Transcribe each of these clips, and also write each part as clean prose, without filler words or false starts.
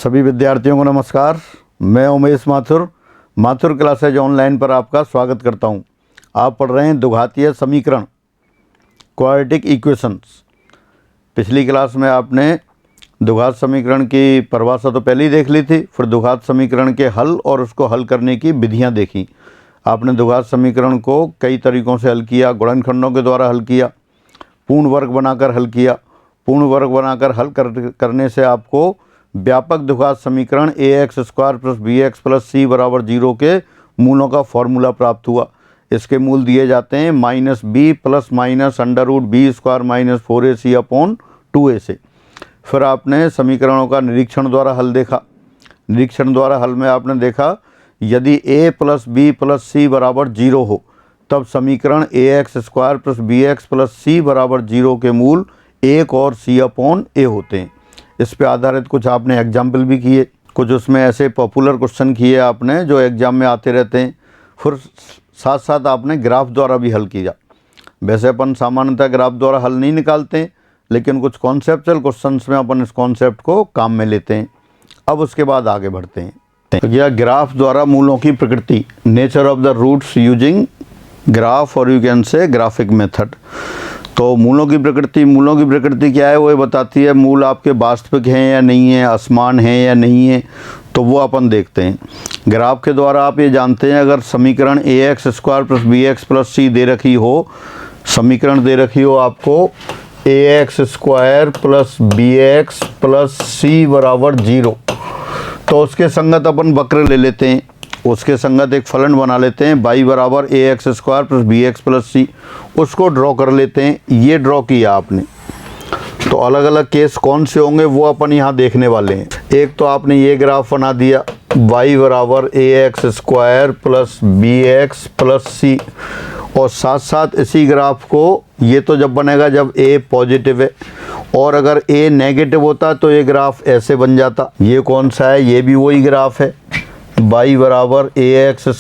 सभी विद्यार्थियों को नमस्कार। मैं उमेश माथुर क्लासेज ऑनलाइन पर आपका स्वागत करता हूं। आप पढ़ रहे हैं द्विघातीय समीकरण, क्वाड्रेटिक इक्वेशंस। पिछली क्लास में आपने द्विघात समीकरण की परिभाषा तो पहले ही देख ली थी, फिर द्विघात समीकरण के हल और उसको हल करने की विधियां देखी। आपने द्विघात समीकरण को कई तरीक़ों से हल किया। गुणनखंडों के द्वारा हल किया, पूर्ण वर्ग बनाकर हल किया। पूर्ण वर्ग बनाकर हल करने से आपको व्यापक द्विघात समीकरण ax² + bx + c = 0 के मूलों का फॉर्मूला प्राप्त हुआ। इसके मूल दिए जाते हैं -b + -√b² - 4ac/2a से। फिर आपने समीकरणों का निरीक्षण द्वारा हल देखा। निरीक्षण द्वारा हल में आपने देखा यदि a + b + c = 0 हो तब समीकरण ax² + bx + c = 0 के मूल 1 और c/a होते हैं। इस पे आधारित कुछ आपने एग्जाम्पल भी किए, कुछ उसमें ऐसे पॉपुलर क्वेश्चन किए आपने जो एग्ज़ाम में आते रहते हैं। फिर साथ साथ आपने ग्राफ द्वारा भी हल किया। वैसे अपन सामान्यतः ग्राफ द्वारा हल नहीं निकालते हैं, लेकिन कुछ कॉन्सेप्चुअल क्वेश्चंस में अपन इस कॉन्सेप्ट को काम में लेते हैं। अब उसके बाद आगे बढ़ते हैं। यह ग्राफ द्वारा मूलों की प्रकृति, nature of the roots using graph और you can say graphic method. तो मूलों की प्रकृति क्या है, वो ये बताती है मूल आपके वास्तविक हैं या नहीं है, असमान हैं या नहीं है, तो वो अपन देखते हैं। ग्राफ के द्वारा आप ये जानते हैं अगर समीकरण ax² + bx + c दे रखी हो, समीकरण दे रखी हो आपको ax² + bx + c = 0, तो उसके संगत अपन वक्र ले लेते हैं। उसके संगत एक फलन बना लेते हैं y = ax² + bx + c। उसको ड्रॉ कर लेते हैं। ये ड्रॉ किया आपने, तो अलग अलग केस कौन से होंगे वो अपन यहाँ देखने वाले हैं। एक तो आपने ये ग्राफ बना दिया y = ax² + bx + c, और साथ साथ इसी ग्राफ को, ये तो जब बनेगा जब a पॉजिटिव है, और अगर a नेगेटिव होता तो ये ग्राफ ऐसे बन जाता। ये कौन सा है, ये भी वही ग्राफ है, y = ax²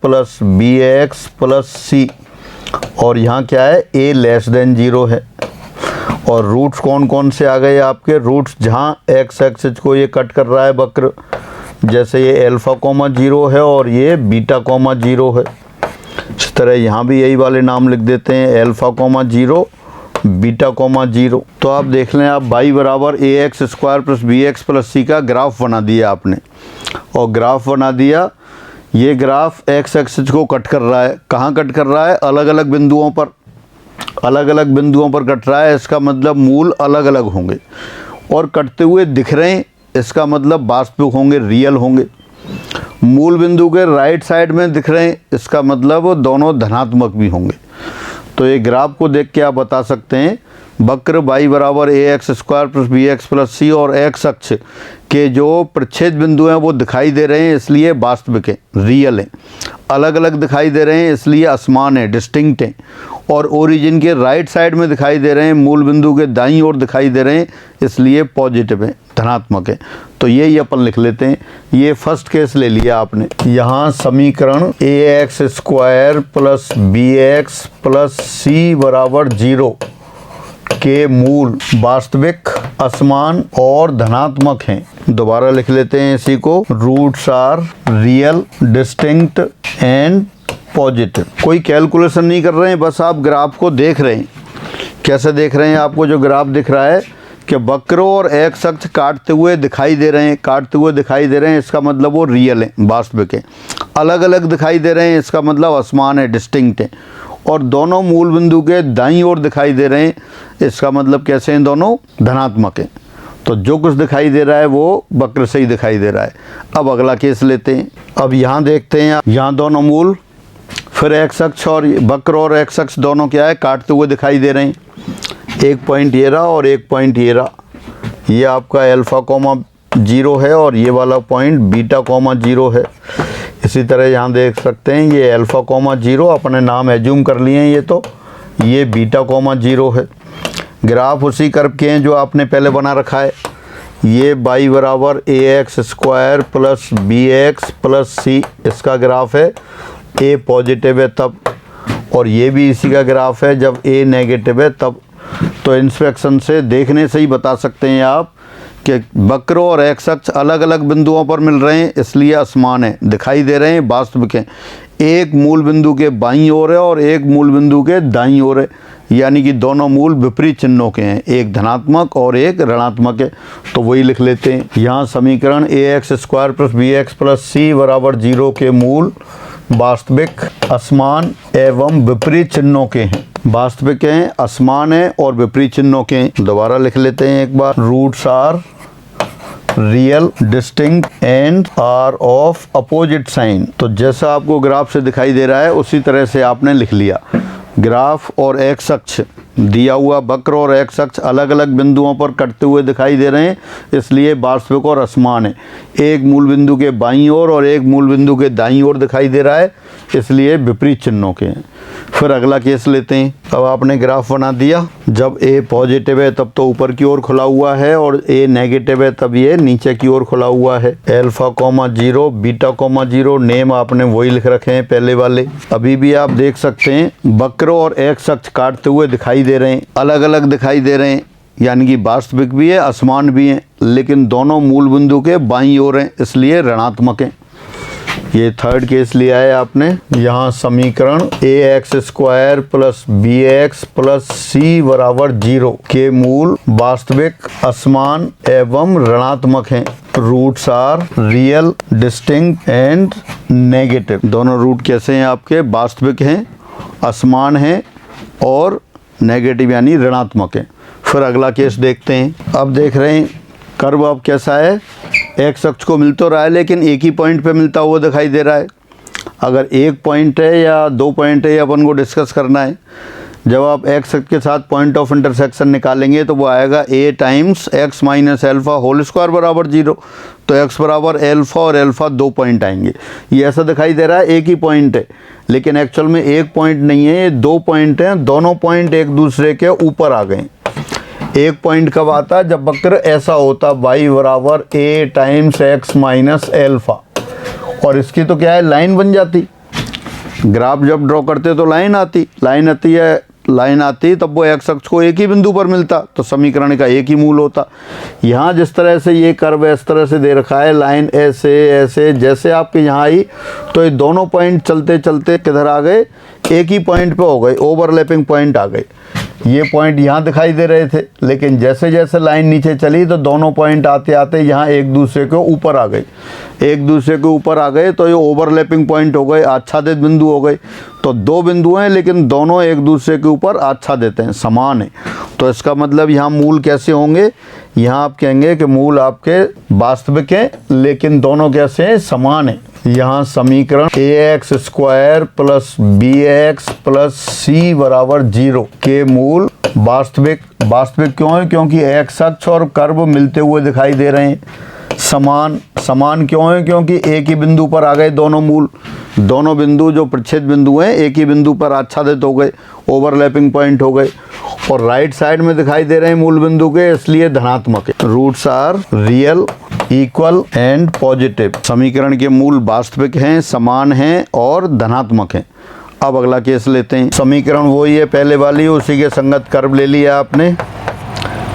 + bx + c, और यहाँ क्या है a <0 है। और रूट्स कौन कौन से आ गए आपके, रूट्स जहाँ x एक्सिस को ये कट कर रहा है वक्र, जैसे ये α, 0 है और ये β, 0 है। इस तरह यहाँ भी यही वाले नाम लिख देते हैं, α, 0 β, 0। तो आप देख लें, आप y = ax² + bx + c का ग्राफ बना दिया आपने, और ग्राफ बना दिया। ये ग्राफ x एक्सिस को कट कर रहा है। कहाँ कट कर रहा है, अलग अलग बिंदुओं पर, अलग अलग बिंदुओं पर कट रहा है। इसका मतलब मूल अलग अलग होंगे, और कटते हुए दिख रहे हैं, इसका मतलब वास्तविक होंगे, रियल होंगे। मूल बिंदु के राइट साइड में दिख रहे हैं, इसका मतलब दोनों धनात्मक भी होंगे। तो ये ग्राफ को देख के आप बता सकते हैं वक्र y = ax² + bx + c और x अक्ष के जो प्रच्छेद बिंदु हैं वो दिखाई दे रहे हैं, इसलिए वास्तविक हैं, रियल हैं। अलग अलग दिखाई दे रहे हैं, इसलिए असमान है, डिस्टिंक्ट हैं। और ओरिजिन के राइट साइड में दिखाई दे रहे हैं, मूल बिंदु के दाईं ओर दिखाई दे रहे हैं, इसलिए पॉजिटिव हैं, धनात्मक है। तो यही अपन लिख लेते हैं। ये फर्स्ट केस ले लिया आपने। यहाँ समीकरण ax² + bx + c = 0 के मूल वास्तविक, असमान और धनात्मक हैं। दोबारा लिख लेते हैं इसी को, roots are real, distinct and positive. कोई कैलकुलेशन नहीं कर रहे हैं, बस आप ग्राफ को देख रहे हैं। कैसे देख रहे हैं, आपको जो ग्राफ दिख रहा है कि वक्र और x अक्ष काटते हुए दिखाई दे रहे हैं, इसका मतलब वो रियल है, वास्तविक है। अलग अलग दिखाई दे रहे हैं, इसका मतलब असमान है, डिस्टिंक्ट है। और दोनों मूल बिंदु के दाईं ओर दिखाई दे रहे हैं, इसका मतलब कैसे हैं, दोनों धनात्मक हैं। तो जो कुछ दिखाई दे रहा है वो वक्र से ही दिखाई दे रहा है। अब अगला केस लेते हैं। अब यहाँ देखते हैं, यहाँ दोनों मूल, फिर x अक्ष और वक्र और x अक्ष दोनों क्या है, काटते हुए दिखाई दे रहे हैं। एक पॉइंट ये रहा और एक पॉइंट ये रहा। ये आपका α, 0 है और ये वाला पॉइंट β, 0 है। इसी तरह यहाँ देख सकते हैं, ये α, 0 अपने नाम एज्यूम कर लिए हैं, ये β, 0 है। ग्राफ उसी कर्व के हैं जो आपने पहले बना रखा है। ये y = ax² + bx + c, इसका ग्राफ है। a पॉजिटिव है तब, और ये भी इसी का ग्राफ है जब a नेगेटिव है तब। तो इंस्पेक्शन से, देखने से ही बता सकते हैं आप कि वक्र और एक्स अक्ष अलग अलग बिंदुओं पर मिल रहे हैं, इसलिए असमान है, दिखाई दे रहे हैं, वास्तविक हैं। एक मूल बिंदु के बाईं ओर है और एक मूल बिंदु के दाईं ओर है, यानी कि दोनों मूल विपरीत चिन्हों के हैं, एक धनात्मक और एक ऋणात्मक है। तो वही लिख लेते हैं। यहाँ समीकरण ax² + bx + c = 0 के मूल वास्तविक, असमान एवं विपरीत चिन्हों के हैं। वास्तविक हैं, असमान है और विपरीत चिन्हों के हैं। दोबारा लिख लेते हैं एक बार। Roots are real, distinct and are of opposite sign. तो जैसा आपको ग्राफ से दिखाई दे रहा है उसी तरह से आपने लिख लिया। ग्राफ और एक्स अक्ष दिया हुआ, वक्र और एक्स अक्ष अलग अलग बिंदुओं पर कटते हुए दिखाई दे रहे हैं, इसलिए वास्तविक और असमान है। एक मूल बिंदु के बाईं ओर और एक मूल बिंदु के दाईं ओर दिखाई दे रहा है, इसलिए विपरीत चिन्हों के हैं। फिर अगला केस लेते हैं। अब आपने ग्राफ बना दिया, जब ए पॉजिटिव है तब तो ऊपर की ओर खुला हुआ है और ए नेगेटिव है तब ये नीचे की ओर खुला हुआ है। अल्फा, 0, बीटा, 0, नेम आपने वही लिख रखे हैं पहले वाले। अभी भी आप देख सकते हैं वक्र और एक्स अक्ष काटते हुए दिखाई दे रहे हैं, अलग अलग दिखाई दे रहे हैं, यानी कि वास्तविक भी है, असमान भी हैं, लेकिन दोनों मूल बिंदु के बाईं ओर हैं, इसलिए ऋणात्मक हैं। ये थर्ड केस लिया है आपने। यहाँ समीकरण ax² + bx + c = 0 के मूल वास्तविक, असमान एवं ऋणात्मक हैं। Roots are real, distinct and negative. दोनों रूट कैसे हैं आपके? वास्तविक हैं, असमान हैं और नेगेटिव यानी ऋणात्मक है। फिर अगला केस देखते हैं। अब देख रहे हैं कर्व अब कैसा है, एक्स अक्ष को मिल तो रहा है लेकिन एक ही पॉइंट पे मिलता हुआ दिखाई दे रहा है। अगर एक पॉइंट है या दो पॉइंट है, ये अपन को डिस्कस करना है। जब आप एक्स अक्ष के साथ पॉइंट ऑफ इंटरसेक्शन निकालेंगे तो वो आएगा a × x - α होल स्क्वायर = 0। तो x बराबर अल्फ़ा और अल्फ़ा 2 पॉइंट आएंगे। ये ऐसा दिखाई दे रहा है एक ही पॉइंट है, लेकिन एक्चुअल में एक पॉइंट नहीं है, ये 2 पॉइंट हैं। दोनों पॉइंट एक दूसरे के ऊपर आ गए। एक पॉइंट कब आता है? जब वक्र ऐसा होता, y बराबर a × x - α, और इसकी तो क्या है, लाइन बन जाती। ग्राफ जब ड्रॉ करते तो लाइन आती तब वो एक्स अक्ष को एक ही बिंदु पर मिलता, तो समीकरण का एक ही मूल होता। यहाँ जिस तरह से ये कर्व इस तरह से दे रखा है, लाइन ऐसे ऐसे, जैसे आपके यहाँ आई तो ये दोनों पॉइंट चलते चलते किधर आ गए, एक ही पॉइंट पे हो गए, ओवरलैपिंग पॉइंट आ गए। ये पॉइंट यहाँ दिखाई दे रहे थे, लेकिन जैसे जैसे लाइन नीचे चली तो दोनों पॉइंट आते आते यहाँ एक दूसरे के ऊपर आ गए। एक दूसरे के ऊपर आ गए तो ये ओवरलैपिंग पॉइंट हो गए, आच्छादित बिंदु हो गए। तो दो बिंदु हैं लेकिन दोनों एक दूसरे के ऊपर आच्छादित हैं, समान है। तो इसका मतलब यहाँ मूल कैसे होंगे? यहाँ आप कहेंगे कि मूल आपके वास्तविक हैं लेकिन दोनों कैसे हैं, समान हैं। यहाँ समीकरण ax² + bx + c = 0 के मूल वास्तविक क्यों है? क्योंकि एक्स अक्ष और कर्व मिलते हुए दिखाई दे रहे हैं। समान क्यों है? क्योंकि एक ही बिंदु पर आ गए दोनों मूल। दोनों बिंदु जो प्रच्छेद बिंदु हैं एक ही बिंदु पर आच्छादित हो गए, ओवरलैपिंग पॉइंट हो गए, और राइट साइड में दिखाई दे रहे हैं मूल बिंदु के, इसलिए धनात्मक है। Roots are real, equal and positive. समीकरण के मूल वास्तविक हैं, समान हैं और धनात्मक हैं। अब अगला केस लेते हैं। समीकरण वही है पहले वाली, उसी के संगत कर्व ले लिया आपने।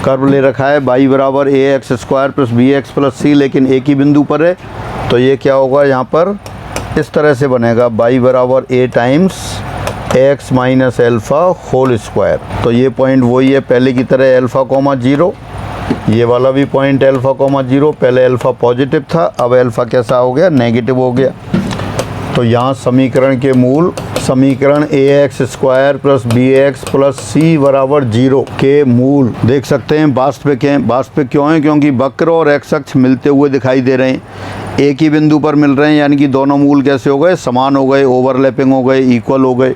कर्व ले रखा है y बराबर ax² + bx + c, लेकिन एक ही बिंदु पर है। तो ये क्या होगा, यहाँ पर इस तरह से बनेगा y बराबर a × x - α होल स्क्वायर। तो ये पॉइंट वही है पहले की तरह, अल्फ़ा, 0। ये वाला भी पॉइंट अल्फ़ा, 0। पहले अल्फ़ा पॉजिटिव था, अब अल्फ़ा कैसा हो गया, नेगेटिव हो गया। तो यहाँ समीकरण के मूल, समीकरण ax² + bx + c = 0 के मूल देख सकते हैं वास्तविक हैं। वास्तविक क्यों हैं? क्योंकि वक्र और एक्स अक्ष मिलते हुए दिखाई दे रहे हैं, एक ही बिंदु पर मिल रहे हैं, यानी कि दोनों मूल कैसे हो गए, समान हो गए, ओवरलैपिंग हो गए, इक्वल हो गए।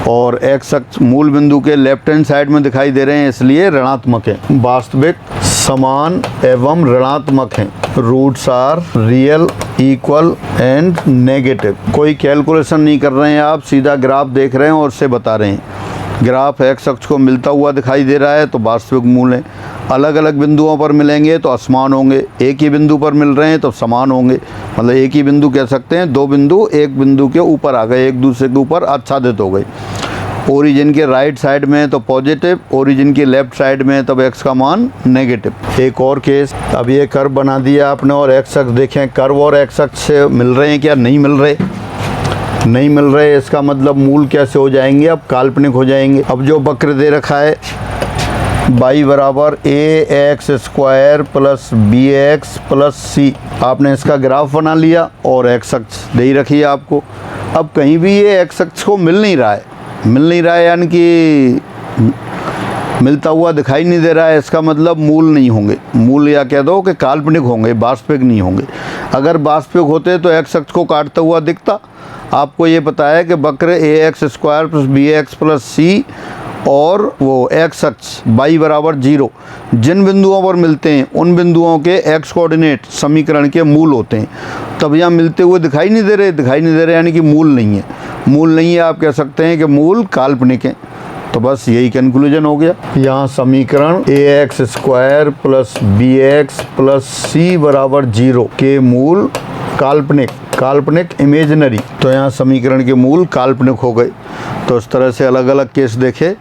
और एक्स अक्ष मूल बिंदु के लेफ्ट हैंड साइड में दिखाई दे रहे हैं, इसलिए ऋणात्मक है। वास्तविक, समान एवं ऋणात्मक हैं। Roots are real, equal and negative. कोई कैलकुलेशन नहीं कर रहे हैं आप, सीधा ग्राफ देख रहे हैं और उससे बता रहे हैं। ग्राफ एक्स अक्ष को मिलता हुआ दिखाई दे रहा है तो वास्तविक मूल हैं। अलग अलग बिंदुओं पर मिलेंगे तो असमान होंगे, एक ही बिंदु पर मिल रहे हैं तो समान होंगे। मतलब एक ही बिंदु कह सकते हैं, दो बिंदु एक बिंदु के ऊपर आ गए, एक दूसरे के ऊपर आच्छादित हो गए। ओरिजिन के राइट साइड में तो पॉजिटिव, ओरिजिन की लेफ्ट साइड में तब x का मान नेगेटिव। एक और केस, अब ये कर्व बना दिया आपने और x अक्ष देखें, कर्व और x अक्ष से मिल रहे हैं क्या? नहीं मिल रहे, नहीं मिल रहे। इसका मतलब मूल कैसे हो जाएंगे? अब काल्पनिक हो जाएंगे। अब जो वक्र दे रखा है y बराबर ax² plus bx plus c, आपने इसका ग्राफ बना लिया और x अक्ष दे ही रखी है आपको। अब कहीं भी ये x अक्ष को मिल नहीं रहा है, मिल नहीं रहा है यानी कि मिलता हुआ दिखाई नहीं दे रहा है। इसका मतलब मूल नहीं होंगे, मूल या कह दो कि काल्पनिक होंगे, वास्तविक नहीं होंगे। अगर वास्तविक होते तो x अक्ष को काटता हुआ दिखता। आपको ये पता है कि वक्र ax² plus bx plus c और वो x अक्ष y बराबर 0 जिन बिंदुओं पर मिलते हैं उन बिंदुओं के x कोऑर्डिनेट समीकरण के मूल होते हैं। तब यहाँ मिलते हुए दिखाई नहीं दे रहे, दिखाई नहीं दे रहे यानी कि मूल नहीं है। मूल नहीं है, आप कह सकते हैं कि मूल काल्पनिक हैं। तो बस यही कंक्लूजन हो गया। यहाँ समीकरण ax² plus bx plus c बराबर 0 के मूल काल्पनिक, काल्पनिक इमेजिनरी, तो यहाँ समीकरण के मूल काल्पनिक हो गए। तो इस तरह से अलग अलग केस देखे।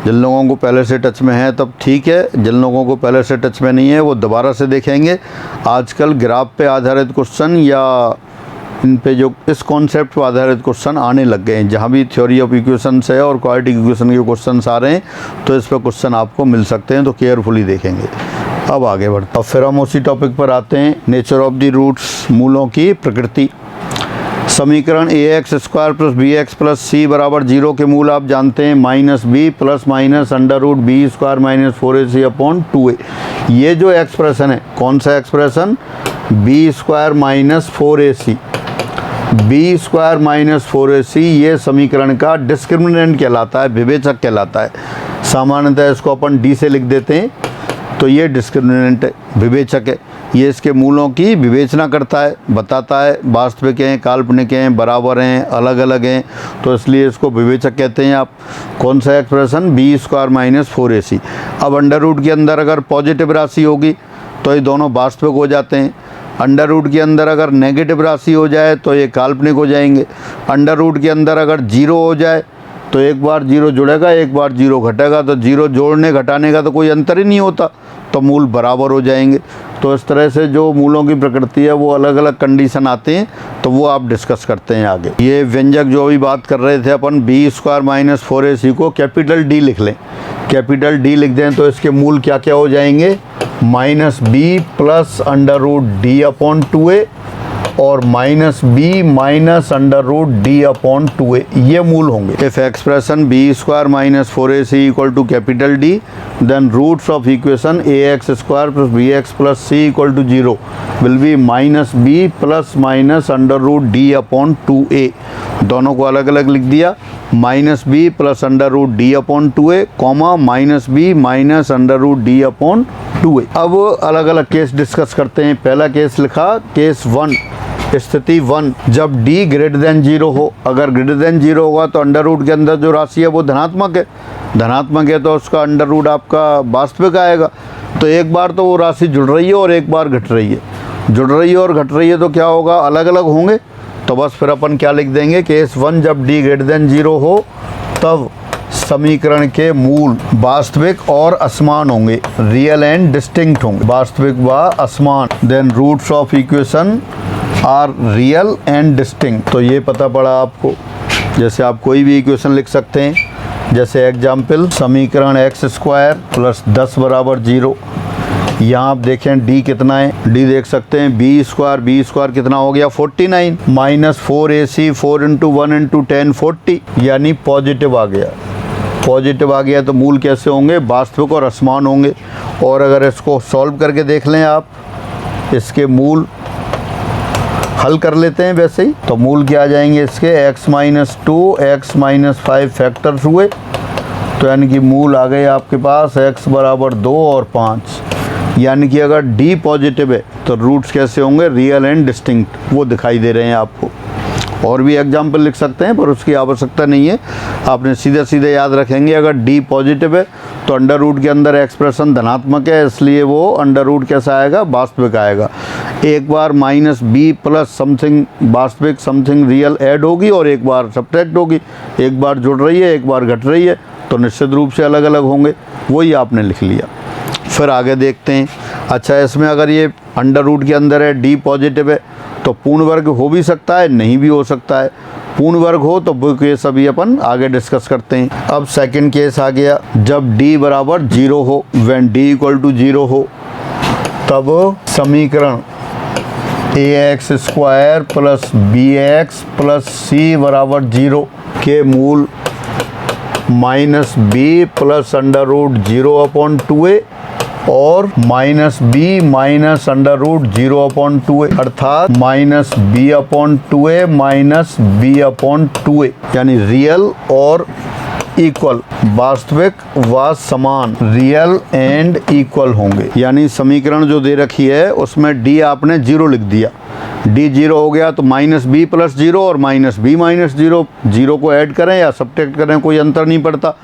जिन लोगों को पहले से टच में है तब ठीक है, जिन लोगों को पहले से टच में नहीं है वो दोबारा से देखेंगे। आजकल ग्राफ पे आधारित क्वेश्चन या इन पे जो इस कॉन्सेप्ट पर आधारित क्वेश्चन आने लग गए हैं। जहाँ भी थ्योरी ऑफ इक्वेशंस है और क्वाड्रेटिक इक्वेशन के क्वेश्चंस आ रहे हैं तो इस पर क्वेश्चन आपको मिल सकते हैं, तो केयरफुली देखेंगे। अब आगे बढ़ते, अब फिर हम उसी टॉपिक पर आते हैं, नेचर ऑफ द रूट्स, मूलों की प्रकृति। समीकरण ax² plus bx plus c बराबर 0 के मूल आप जानते हैं -b plus minus √b² minus 4ac upon 2a। ये जो एक्सप्रेशन है, कौन सा expression? b² minus 4ac, b² minus 4ac ये समीकरण का डिस्क्रिमिनेंट कहलाता है, विवेचक कहलाता है। सामान्यतः इसको अपन d से लिख देते हैं, तो ये डिस्क्रिमिनेंट है, विवेचक है। ये इसके मूलों की विवेचना करता है, बताता है वास्तविक हैं, काल्पनिक हैं, बराबर हैं, अलग अलग हैं, तो इसलिए इसको विवेचक कहते हैं आप। कौन सा एक्सप्रेशन? b² minus 4ac। अब अंडर रूट के अंदर अगर पॉजिटिव राशि होगी तो ये दोनों वास्तविक हो जाते हैं। अंडर रूट के अंदर अगर नेगेटिव राशि हो जाए तो ये काल्पनिक हो जाएंगे। अंडर रूट के अंदर अगर 0 हो जाए तो एक बार 0 जुड़ेगा, एक बार 0 घटेगा, तो 0 जोड़ने घटाने का तो कोई अंतर ही नहीं होता, तो मूल बराबर हो जाएंगे। तो इस तरह से जो मूलों की प्रकृति है वो अलग अलग कंडीशन आते हैं, तो वो आप डिस्कस करते हैं आगे। ये व्यंजक जो अभी बात कर रहे थे अपन, b² माइनस 4ac को कैपिटल D लिख लें, कैपिटल D लिख दें तो इसके मूल क्या क्या हो जाएंगे? -b plus √d upon 2a और -b minus √d upon 2a, ये मूल होंगे। If expression b² minus 4ac equal to capital D, then roots of equation ax² plus bx plus c equal to 0 will be -b plus minus √d upon 2a। दोनों को अलग अलग लिख दिया, -b plus √d upon 2a, comma -b minus √d upon 2a। अब अलग अलग case discuss करते हैं। पहला केस लिखा, केस 1, स्थिति 1, जब d ग्रेटर देन 0 हो। अगर ग्रेटर देन 0 होगा तो अंडर रूट के अंदर जो राशि है वो धनात्मक है, धनात्मक है तो उसका अंडर रूट आपका वास्तविक आएगा। तो एक बार तो वो राशि जुड़ रही है और एक बार घट रही है, जुड़ रही है और घट रही है, तो क्या होगा? अलग अलग होंगे। तो बस फिर अपन क्या लिख देंगे? केस 1, जब d ग्रेटर देन 0 हो तब समीकरण के मूल वास्तविक और असमान होंगे, रियल एंड डिस्टिंक्ट होंगे, वास्तविक व असमान। Then roots of equation are real and distinct. तो ये पता पड़ा आपको। जैसे आप कोई भी इक्वेशन लिख सकते हैं, जैसे एग्जाम्पल समीकरण x² प्लस 10 बराबर 0। यहाँ आप देखें d कितना है, d देख सकते हैं b² कितना हो गया? 49 माइनस 4ac 4 × 1 × 10 40, यानी पॉजिटिव आ गया। पॉजिटिव आ गया तो मूल कैसे होंगे? वास्तविक और असमान होंगे। और अगर इसको सॉल्व करके देख लें आप, इसके मूल हल कर लेते हैं वैसे ही, तो मूल क्या आ जाएंगे इसके? x-2 x-5 फैक्टर्स हुए, तो यानी कि मूल आ गए आपके पास x बराबर 2 और 5। यानी कि अगर d पॉजिटिव है तो रूट्स कैसे होंगे? रियल एंड डिस्टिंक्ट, वो दिखाई दे रहे हैं आपको। और भी एग्जाम्पल लिख सकते हैं पर उसकी आवश्यकता नहीं है, आपने सीधे सीधे याद रखेंगे। अगर d पॉजिटिव है तो अंडर रूट के अंदर एक्सप्रेशन धनात्मक है, इसलिए वो अंडर रूट कैसा आएगा, वास्तविक आएगा। एक बार माइनस बी प्लस समथिंग वास्तविक समथिंग रियल ऐड होगी और एक बार सब्ट्रैक्ट होगी, एक बार जुड़ रही है एक बार घट रही है, तो निश्चित रूप से अलग अलग होंगे, वही आपने लिख लिया। फिर आगे देखते हैं। अच्छा, इसमें अगर ये अंडर रूट के अंदर है, डी पॉजिटिव है, तो पूर्ण वर्ग हो भी सकता है, नहीं भी हो सकता है। पूर्ण वर्ग हो तो वो केस अभी अपन आगे डिस्कस करते हैं। अब सेकंड केस आ गया, जब d बराबर 0 हो, व्हेन d इक्वल टू 0 हो, तब समीकरण ax square plus bx plus c बराबर 0 के मूल minus B plus under root 0/2a और minus B minus under root 0/2a, अर्थात माइनस b/2a माइनस b/2a, यानी रियल और इक्वल, वास्तविक व समान, रियल एंड इक्वल होंगे। यानी समीकरण जो दे रखी है उसमें d आपने 0 लिख दिया, d 0 हो गया तो माइनस बी प्लस 0 और माइनस बी माइनस 0, 0 को ऐड करें या सब्ट्रैक्ट करें कोई अंतर नहीं पड़ता।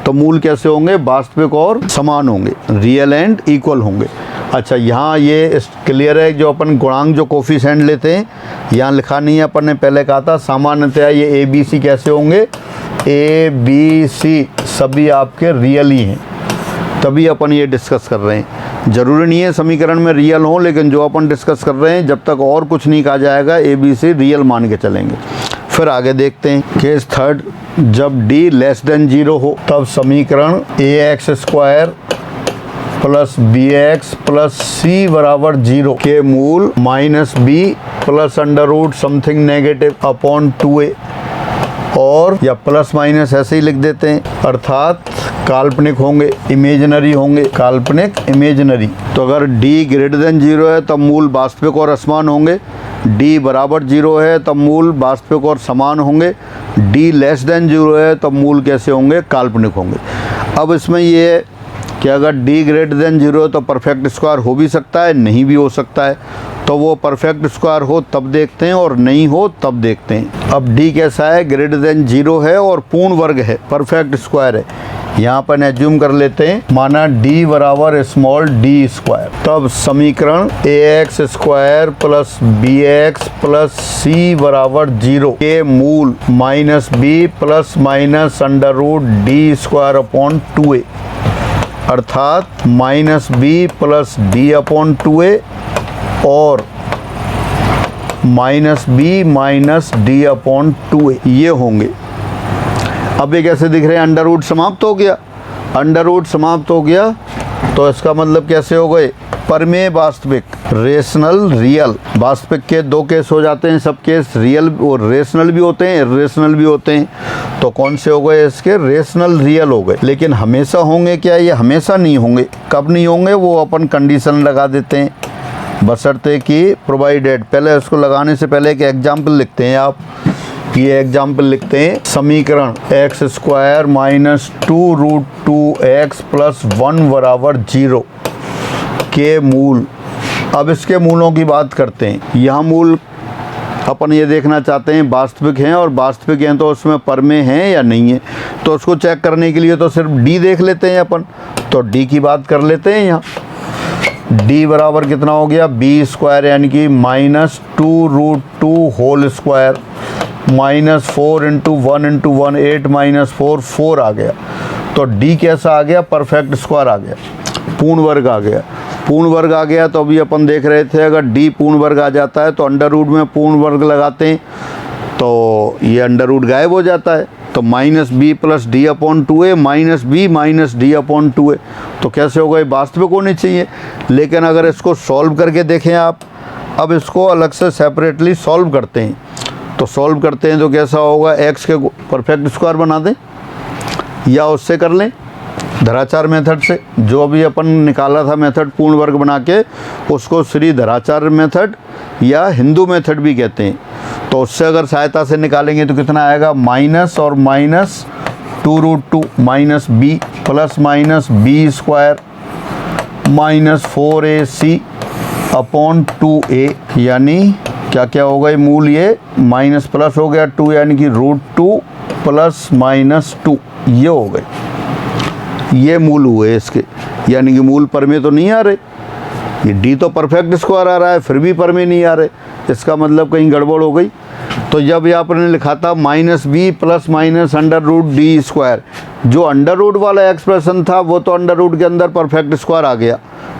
तो मूल कैसे होंगे, वास्तविक और समान होंगे, रियल एंड इक्वल होंगे। अच्छा, यहाँ ये क्लियर है, जो अपन गुणांक जो कोफिशिएंट लेते हैं यहाँ लिखा नहीं है, अपन ने पहले कहा था सामान्यतः ये ABC कैसे होंगे, ABC सभी आपके रियल ही हैं, तभी अपन ये डिस्कस कर रहे हैं। ज़रूरी नहीं है समीकरण में रियल हो, लेकिन जो अपन डिस्कस कर रहे हैं जब तक और कुछ नहीं कहा जाएगा ABC रियल मान के चलेंगे। फिर आगे देखते हैं केस थर्ड, जब d लेस देन 0 हो, तब समीकरण ax square plus bx plus c बराबर 0 के मूल minus b plus under root something negative upon 2a, और या प्लस माइनस ऐसे ही लिख देते हैं, अर्थात काल्पनिक होंगे, इमेजिनरी होंगे, काल्पनिक इमेजिनरी। तो अगर d ग्रेटर देन 0 है तब मूल वास्तविक और असमान होंगे, d बराबर 0 है तब मूल वास्तविक और समान होंगे, d लेस देन 0 है तब मूल कैसे होंगे, काल्पनिक होंगे। अब इसमें ये है कि अगर d ग्रेटर देन 0 है तो परफेक्ट स्क्वायर हो भी सकता है, नहीं भी हो सकता है, तो वो परफेक्ट स्क्वायर हो तब देखते हैं और नहीं हो तब देखते हैं। अब d कैसा है, ग्रेटर देन 0 है और पूर्ण वर्ग है, परफेक्ट स्क्वायर है। यहाँ पर एज्यूम कर लेते हैं, माना d बराबर स्मॉल d स्क्वायर, तब समीकरण ax square plus bx plus c बराबर 0 के मूल minus b plus minus under root d square upon 2a, अर्थात minus b plus d upon 2a और minus b minus d upon 2a, ये होंगे। अब ये कैसे दिख रहे हैं, अंडर रूट समाप्त हो गया, अंडर रूट समाप्त हो गया तो इसका मतलब कैसे हो गए, परमेय वास्तविक, रेशनल रियल। वास्तविक के दो केस हो जाते हैं, सब केस रियल और रेशनल भी होते हैं, इरेशनल भी होते हैं। तो कौन से हो गए इसके, रेशनल रियल हो गए। लेकिन हमेशा होंगे क्या, ये हमेशा नहीं होंगे। कब नहीं होंगे वो अपन कंडीशन लगा देते हैं, बशर्ते कि प्रोवाइडेड। पहले उसको लगाने से पहले एक एग्जाम्पल लिखते हैं आप, ये एग्जाम्पल लिखते हैं, समीकरण x square minus 2 root 2x plus 1 बराबर 0 के मूल। अब इसके मूलों की बात करते हैं। यहाँ मूल अपन ये देखना चाहते हैं वास्तविक हैं, और वास्तविक हैं तो उसमें परमेय हैं या नहीं है। तो उसको चेक करने के लिए तो सिर्फ d देख लेते हैं अपन, तो d की बात कर लेते हैं। यहाँ d बराबर कितना हो गया, b स्क्वायर यानी कि minus 2 root 2 whole square minus 4 into 1 into 1 8 minus 4 4 आ गया। तो d कैसा आ गया, परफेक्ट स्क्वायर आ गया, पूर्ण वर्ग आ गया। पूर्ण वर्ग आ गया तो अभी अपन देख रहे थे अगर d पूर्ण वर्ग आ जाता है तो अंडर रूट में पूर्ण वर्ग लगाते हैं तो ये अंडर रूट गायब हो जाता है। तो minus B plus d upon 2a minus B minus d upon 2a, तो कैसे हो गए, वास्तविक होने चाहिए। लेकिन अगर इसको सॉल्व करके देखें आप, अब इसको अलग से सेपरेटली सॉल्व करते हैं, तो सॉल्व करते हैं तो कैसा होगा, x के परफेक्ट स्क्वायर बना दें या उससे कर लें धराचार मेथड से, जो अभी अपन निकाला था मेथड पूर्ण वर्ग बना के, उसको श्री धराचार मेथड या हिंदू मेथड भी कहते हैं। तो उससे अगर सहायता से निकालेंगे तो कितना आएगा, माइनस और minus 2 root 2 minus B plus minus b square minus 4ac upon 2a, यानी क्या क्या हो गए मूल, ये माइनस प्लस हो गया 2 यानी कि रूट 2 प्लस माइनस 2, ये हो गए। ये मूल हुए इसके, यानी कि मूल परमे तो नहीं आ रहे। ये डी तो परफेक्ट स्क्वायर आ रहा है, फिर भी परमे नहीं आ रहे, इसका मतलब कहीं गड़बड़ हो गई। तो जब यहाँ पर लिखा था -b plus minus under root d square, जो अंडर रूट वाला एक्सप्रेशन था वो तो अंडर रूट के अंदर परफेक्ट स्क्वायर आ गया,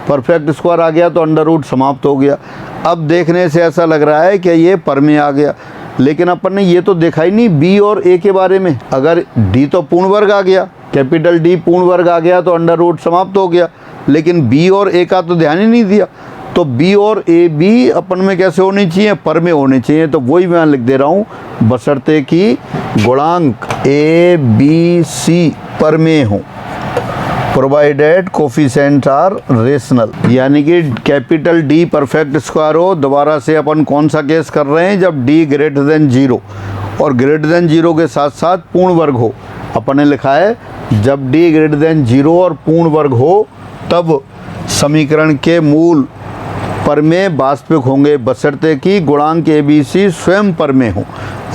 परफेक्ट स्क्वायर आ गया तो अंडर रूट समाप्त हो गया। अब देखने से ऐसा लग रहा है कि ये परमे आ गया, लेकिन अपन ने ये तो देखा ही नहीं बी और ए के बारे में। अगर डी तो पूर्ण वर्ग आ गया, कैपिटल डी पूर्ण वर्ग आ गया तो अंडर रूट समाप्त हो गया, लेकिन बी और ए का तो ध्यान ही नहीं दिया। तो बी और ए भी अपन में कैसे होनी चाहिए, परमे होने चाहिए। तो वही मैं लिख दे रहा हूँ, बशर्ते कि गुणांक ए बी सी परमे हों, प्रोवाइडेड कोफिशिएंट्स आर रेशनल, यानी कि कैपिटल डी परफेक्ट स्क्वायर हो। दोबारा से अपन कौन सा केस कर रहे हैं, जब डी ग्रेटर देन 0 और ग्रेटर देन 0 के साथ साथ पूर्ण वर्ग हो। अपन ने लिखा है जब डी ग्रेटर देन 0 और पूर्ण वर्ग हो तब समीकरण के मूल परमे वास्तविक होंगे, बशर्ते कि गुणांक ए बी सी स्वयं परमे हो।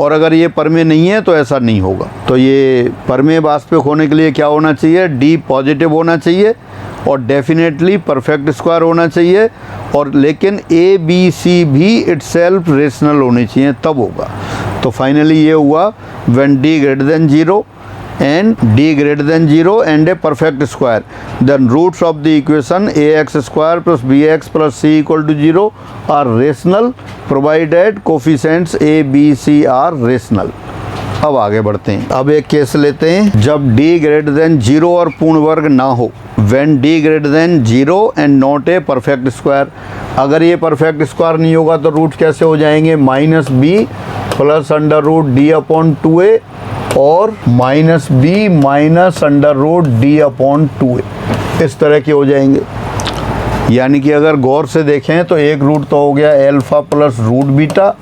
और अगर ये परमे नहीं है तो ऐसा नहीं होगा। तो ये परमे वास्तविक होने के लिए क्या होना चाहिए, डी पॉजिटिव होना चाहिए और डेफिनेटली परफेक्ट स्क्वायर होना चाहिए, और लेकिन ए बी सी भी इटसेल्फ रेशनल होनी चाहिए, तब होगा। तो फाइनली ये हुआ when D greater than 0 and d greater than 0 and a perfect square, then roots of the equation ax square plus bx plus c equal to 0 are rational provided coefficients a b c are rational। अब आगे बढ़ते हैं। अब एक case लेते हैं जब d greater than 0 और पूर्ण वर्ग ना हो, when d greater than 0 and not a perfect square। अगर ये परफेक्ट स्क्वायर नहीं होगा तो रूट कैसे हो जाएंगे, -b plus under root D upon 2a और -b minus under root D upon 2a, इस तरह के हो जाएंगे। यानी कि अगर गौर से देखें तो एक रूट तो हो गया एल्फ़ा प्लस रूट बीटा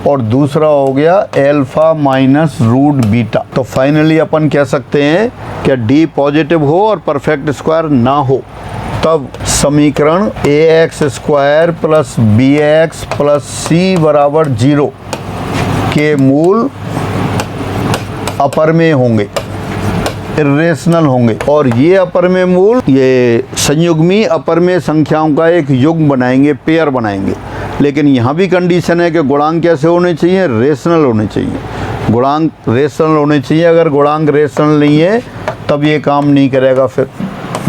और दूसरा हो गया एल्फ़ा माइनस रूट बीटा। तो फाइनली अपन कह सकते हैं कि डी पॉजिटिव हो और परफेक्ट स्क्वायर ना हो, तब समीकरण ax square plus bx plus c बराबर 0 के मूल अपरमेय होंगे, इर्रेशनल होंगे। और ये अपरमेय मूल ये संयुग्मी अपरमेय संख्याओं का एक युग्म बनाएंगे, पेयर बनाएंगे। लेकिन यहाँ भी कंडीशन है कि गुणांक कैसे होने चाहिए, रेशनल होने चाहिए। गुणांक रेशनल होने चाहिए, अगर गुणांक रेशनल नहीं है तब ये काम नहीं करेगा। फिर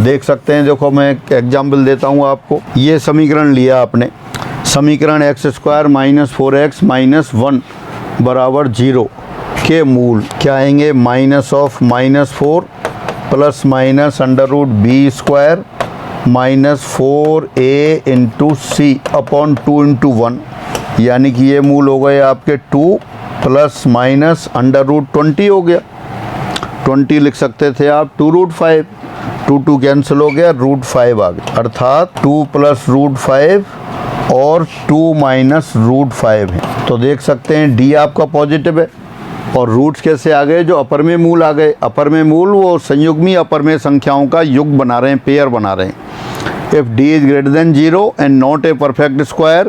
देख सकते हैं, देखो मैं एक एग्जाम्पल देता हूँ आपको। ये समीकरण लिया आपने, समीकरण x square minus 4x minus 1 बराबर 0 के मूल क्या आएंगे, -(-4) plus minus under root B square minus 4a into C upon 2 into 1, यानी कि ये मूल हो गए आपके 2 प्लस माइनस अंडर रूट 20 हो गया। 20 लिख सकते थे आप 2√5, 2 कैंसिल हो गया, √5 आ गया, अर्थात 2 प्लस √5 और 2 माइनस √5 है। तो देख सकते हैं डी आपका पॉजिटिव है और रूट्स कैसे आ गए, जो अपरमेय मूल आ गए। अपरमेय मूल वो संयुग्मी अपरमेय संख्याओं का युग बना रहे हैं, पेयर बना रहे हैं। If d is greater than 0 and not a perfect square,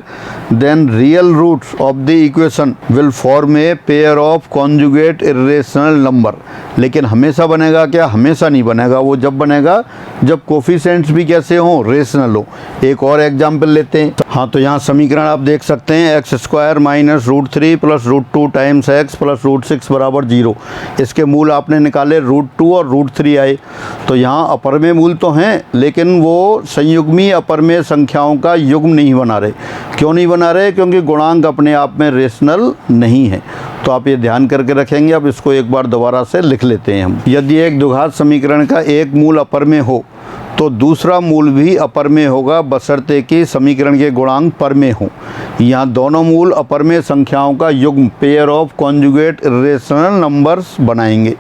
then real roots of the equation will form a pair of conjugate irrational number। लेकिन हमेशा बनेगा क्या, हमेशा नहीं बनेगा। वो जब बनेगा जब कोफिशिएंट्स भी कैसे हों, रेशनल हो। एक और एग्जाम्पल लेते हैं। हाँ, तो यहाँ समीकरण आप देख सकते हैं x square minus √3 plus √2 times x plus √6 बराबर 0। इसके मूल आपने निकाले √2 और √3 आए। तो यहाँ अपरमेय मूल तो हैं, लेकिन वो संयुग्मी अपरमेय संख्याओं का युग्म नहीं बना रहे। क्यों नहीं बना रहे, क्योंकि गुणांक अपने आप में रेशनल नहीं है। तो आप ये ध्यान करके रखेंगे। अब इसको एक बार दोबारा से लिख लेते हैं हम। यदि एक द्विघात समीकरण का एक मूल अपरमेय हो तो दूसरा मूल भी अपरमेय होगा, बशर्ते कि समीकरण के गुणांक परमेय हों। यहाँ दोनों मूल अपरमेय संख्याओं का युग्म, pair of conjugate irrational numbers बनाएंगे।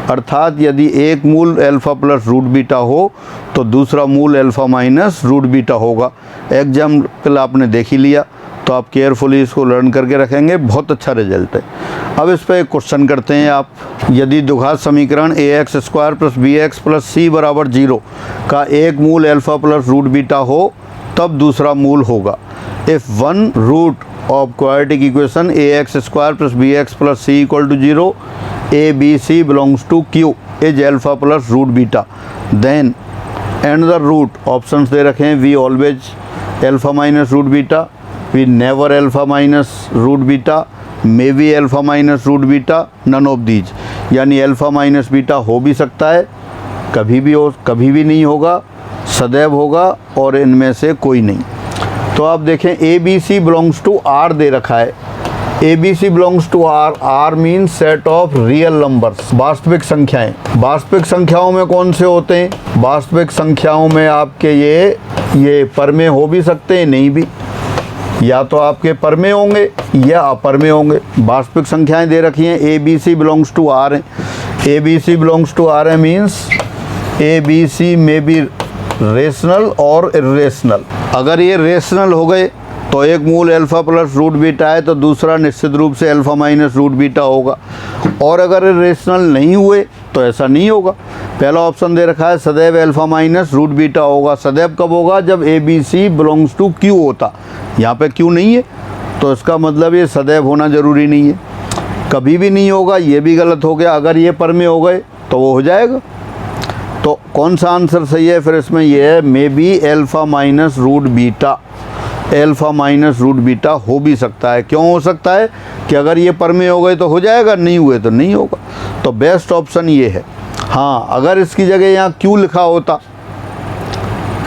अर्थात यदि एक मूल एल्फ़ा प्लस रूट बीटा हो तो दूसरा मूल एल्फ़ा माइनस रूट बीटा होगा। एग्जाम्पल आपने देख ही लिया, तो आप केयरफुली इसको लर्न करके रखेंगे, बहुत अच्छा रिजल्ट है। अब इस पर एक क्वेश्चन करते हैं आप। यदि द्विघात समीकरण ax square plus bx plus c बराबर 0 का एक मूल एल्फ़ा प्लस रूट बीटा हो तब दूसरा मूल होगा। If one root of quadratic equation ax square plus bx plus c equal to 0, a b c belongs to q is alpha plus root beta, then another root options दे रखे हैं, we always alpha minus root beta, we never alpha minus root beta, may be alpha minus root beta, none of these. यानी alpha minus beta हो भी सकता है, कभी भी हो, कभी भी नहीं होगा, सदैव होगा, और इनमें से कोई नहीं। तो आप देखें a B C belongs to R दे रखा है, A B C belongs to R, R means set of real numbers, वास्तविक संख्याएं। वास्तविक संख्याओं में कौन से होते हैं? वास्तविक संख्याओं में आपके ये परमेय हो भी सकते हैं, नहीं भी, या तो आपके परमेय होंगे या अपरमेय होंगे। वास्तविक संख्याएं दे रखी हैं, A B C belongs to R है, A B C belongs to R है मीन्स ए बी सी में बी रेशनल और इर्रेशनल। अगर ये रेशनल हो गए तो एक मूल अल्फ़ा प्लस रूट बीटा है, तो दूसरा निश्चित रूप से अल्फ़ा माइनस रूट बीटा होगा। और अगर इर्रेशनल नहीं हुए तो ऐसा नहीं होगा। पहला ऑप्शन दे रखा है सदैव अल्फ़ा माइनस रूट बीटा होगा। सदैव कब होगा? जब a B C belongs to Q होता। यहाँ पे क्यू नहीं है तो इसका मतलब ये सदैव होना ज़रूरी नहीं है। कभी भी नहीं होगा, ये भी गलत हो गया। अगर ये परमेय हो गए तो वो हो जाएगा। तो कौन सा आंसर सही है फिर इसमें? ये है may be alpha minus root beta. Alpha minus root beta हो भी सकता है। क्यों हो सकता है? कि अगर ये परमेय हो गए तो हो जाएगा, नहीं हुए तो नहीं होगा। तो बेस्ट ऑप्शन ये है। हाँ, अगर इसकी जगह यहाँ क्यू लिखा होता,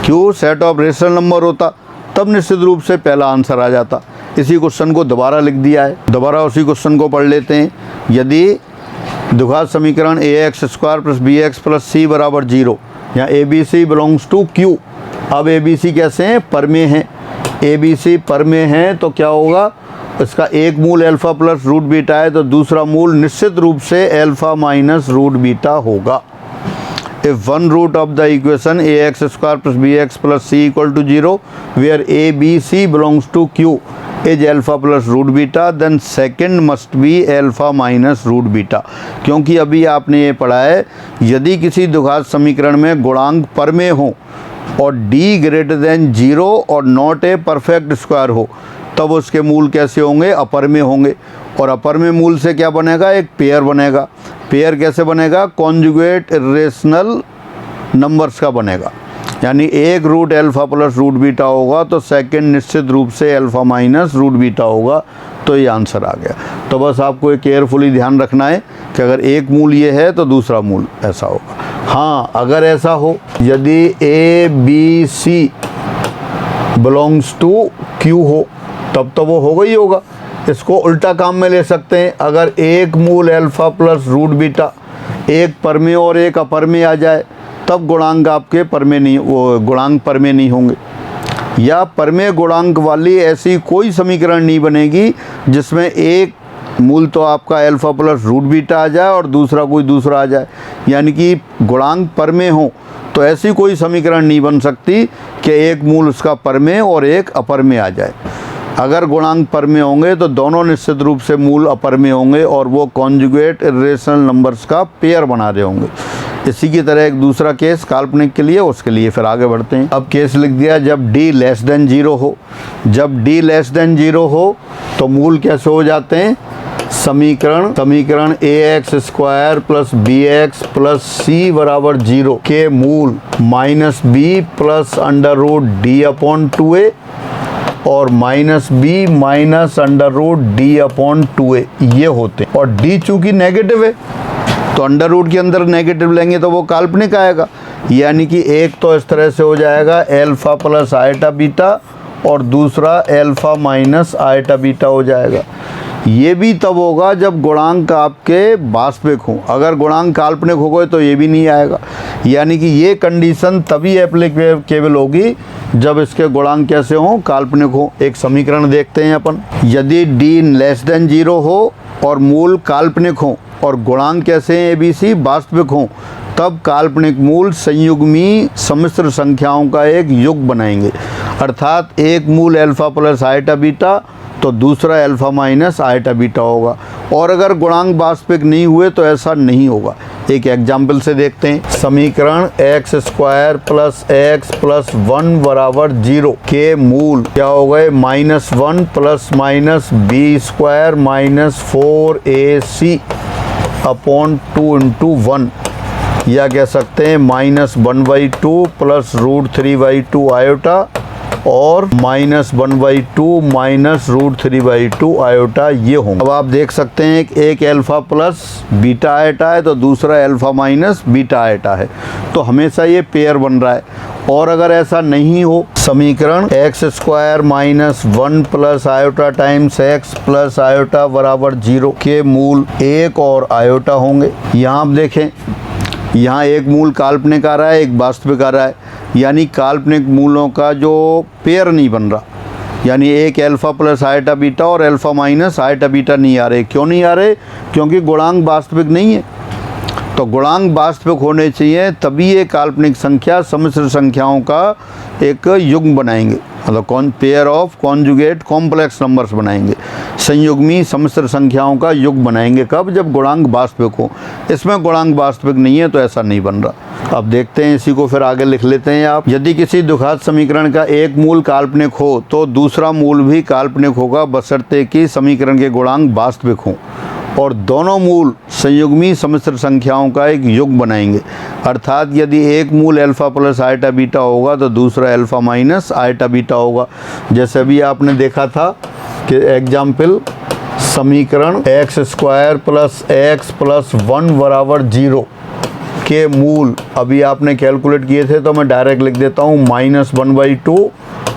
Q set of rational number होता, तब निश्चित रूप से पहला आंसर आ जाता। इसी क्वेश्चन को दोबारा लिख दिया है, दोबारा उसी क्वेश्चन को पढ़ लेते हैं। यदि द्विघात समीकरण ए x square plus B x plus सी बराबर 0, यहाँ A B C belongs to Q. अब ए बी सी कैसे हैं? परमेय हैं। ए बी सी परमेय हैं तो क्या होगा? इसका एक मूल अल्फ़ा प्लस रूट बीटा है, तो दूसरा मूल निश्चित रूप से अल्फ़ा माइनस रूट बीटा होगा। If one root of the equation ax square plus bx plus c equal to 0, where a, b, c belongs to q is alpha plus root beta, then second must be alpha minus root beta। क्योंकि अभी आपने ये पढ़ा है, यदि किसी द्विघात समीकरण में गुणांक परमेय हो और d ग्रेटर देन 0 और नॉट ए परफेक्ट स्क्वायर हो, तब उसके मूल कैसे होंगे? अपरमेय होंगे। और अपरमेय मूल से क्या बनेगा? एक पेयर बनेगा। पेयर कैसे बनेगा? कॉन्जुगेट इर्रेशनल नंबर्स का बनेगा। यानी एक root alpha plus root beta होगा तो सेकंड निश्चित रूप से अल्फ़ा माइनस रूट बीटा होगा। तो ये आंसर आ गया। तो बस आपको ये केयरफुली ध्यान रखना है कि अगर एक मूल ये है तो दूसरा मूल ऐसा होगा। हाँ, अगर ऐसा हो, यदि a B C belongs to Q हो, तब तो वो होगा ही होगा। इसको उल्टा काम में ले सकते हैं। अगर एक मूल अल्फ़ा प्लस रूट बीटा, एक परमेय और एक अपरमेय आ जाए, तब गुणांक आपके परमेय नहीं, वो गुणांक परमेय नहीं होंगे। या परमेय गुणांक वाली ऐसी कोई समीकरण नहीं बनेगी जिसमें एक मूल तो आपका अल्फ़ा प्लस रूट बीटा आ जाए और दूसरा कोई दूसरा आ जाए। यानी कि गुणांक परमेय हो तो ऐसी कोई समीकरण नहीं बन सकती कि एक मूल उसका परमेय और एक अपरमेय आ जाए। अगर गुणांक परमेय होंगे तो दोनों निश्चित रूप से मूल अपरमेय होंगे और वो कॉन्जुगेट इर्रेशनल नंबर्स का पेयर बना रहे होंगे। इसी की तरह एक दूसरा केस काल्पनिक के लिए, उसके लिए फिर आगे बढ़ते हैं। अब केस लिख दिया जब d लेस देन 0 हो। जब d लेस देन 0 हो तो मूल कैसे हो जाते हैं? समीकरण ए x square plus B x plus सी बराबर 0 के मूल minus B plus under root D upon 2a और minus B minus under root D upon 2a ये होते हैं। और d चूँकि नेगेटिव है तो अंडर रूट के अंदर नेगेटिव लेंगे तो वो काल्पनिक आएगा। यानी कि एक तो इस तरह से हो जाएगा अल्फ़ा प्लस आयटा बीटा और दूसरा अल्फ़ा माइनस आयटा बीटा हो जाएगा। ये भी तब होगा जब गुणांक आपके वास्तविक हों। अगर गुणांक काल्पनिक हो गए तो ये भी नहीं आएगा। यानी कि ये कंडीशन तभी एप्लीकेबल होगी जब इसके गुणांक कैसे हों? काल्पनिक हो। एक समीकरण देखते हैं अपन। यदि d लेस देन 0 हो और मूल काल्पनिक हो और गुणांक कैसे हैं? ABC वास्तविक हों, तब काल्पनिक मूल संयुग्मी सम्मिश्र संख्याओं का एक युग बनाएंगे। अर्थात एक मूल अल्फ़ा प्लस आयटा बीटा तो दूसरा अल्फ़ा माइनस आयटा बीटा होगा। और अगर गुणांक वास्तविक नहीं हुए तो ऐसा नहीं होगा। एक एग्जाम्पल से देखते हैं। समीकरण x square plus x plus 1 बराबर 0 के मूल क्या हो गए? -1 plus minus b square minus 4ac upon 2 × 1 या कह सकते हैं -1/2 प्लस √3/2 आयोटा और -1/2 माइनस √3/2 आयोटा ये होंगे। अब आप देख सकते हैं कि एक अल्फ़ा प्लस बीटा आयोटा है तो दूसरा अल्फ़ा माइनस बीटा आयोटा है, तो हमेशा ये पेयर बन रहा है। और अगर ऐसा नहीं हो, समीकरण x² - 1 plus iota times x plus iota बराबर 0 के मूल 1 और आयोटा होंगे। यहाँ आप देखें, यहाँ एक मूल काल्पनिक आ रहा है, एक वास्तविक आ रहा है, यानी काल्पनिक मूलों का जो पेयर नहीं बन रहा, यानी एक अल्फ़ा प्लस आयोटा बीटा और अल्फ़ा माइनस आयोटा बीटा नहीं आ रहे। क्यों नहीं आ रहे? क्योंकि गुणांक वास्तविक नहीं है। तो गुणांक वास्तविक होने चाहिए, तभी ये काल्पनिक संख्या सम्मिश्र संख्याओं का एक युग्म बनाएंगे, मतलब pair of conjugate complex numbers बनाएंगे, संयुग्मी सम्मिश्र संख्याओं का युग्म बनाएंगे। कब? जब गुणांक वास्तविक हो। इसमें गुणांक वास्तविक नहीं है तो ऐसा नहीं बन रहा। अब देखते हैं, इसी को फिर आगे लिख लेते हैं आप। यदि किसी द्विघात समीकरण का एक मूल काल्पनिक हो तो दूसरा मूल भी काल्पनिक होगा, बशर्ते कि समीकरण के गुणांक वास्तविक हों और दोनों मूल संयुग्मी सम्मिश्र संख्याओं का एक युग्म बनाएंगे। अर्थात यदि एक मूल अल्फ़ा प्लस आयोटा बीटा होगा तो दूसरा अल्फ़ा माइनस आयोटा बीटा होगा। जैसे अभी आपने देखा था कि एग्जाम्पल समीकरण x² प्लस x प्लस 1 बराबर 0 के मूल अभी आपने कैलकुलेट किए थे, तो मैं डायरेक्ट लिख देता हूँ -1/2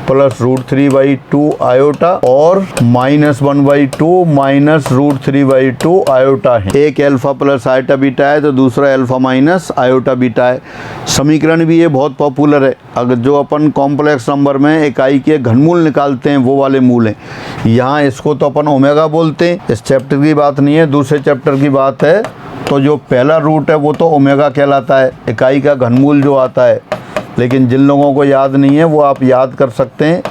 प्लस √3/2 आयोटा और -1/2 माइनस √3/2 आयोटा है। एक अल्फ़ा प्लस आयोटा बीटा है तो दूसरा अल्फ़ा माइनस आयोटा बीटा है। समीकरण भी ये बहुत पॉपुलर है। अगर जो अपन कॉम्प्लेक्स नंबर में इकाई के घनमूल निकालते हैं वो वाले मूल हैं। यहाँ इसको तो अपन ओमेगा बोलते हैं। इस चैप्टर की बात नहीं है, दूसरे चैप्टर की बात है। तो जो पहला रूट है वो तो ओमेगा कहलाता है, इकाई का घनमूल जो आता है। लेकिन जिन लोगों को याद नहीं है वो आप याद कर सकते हैं।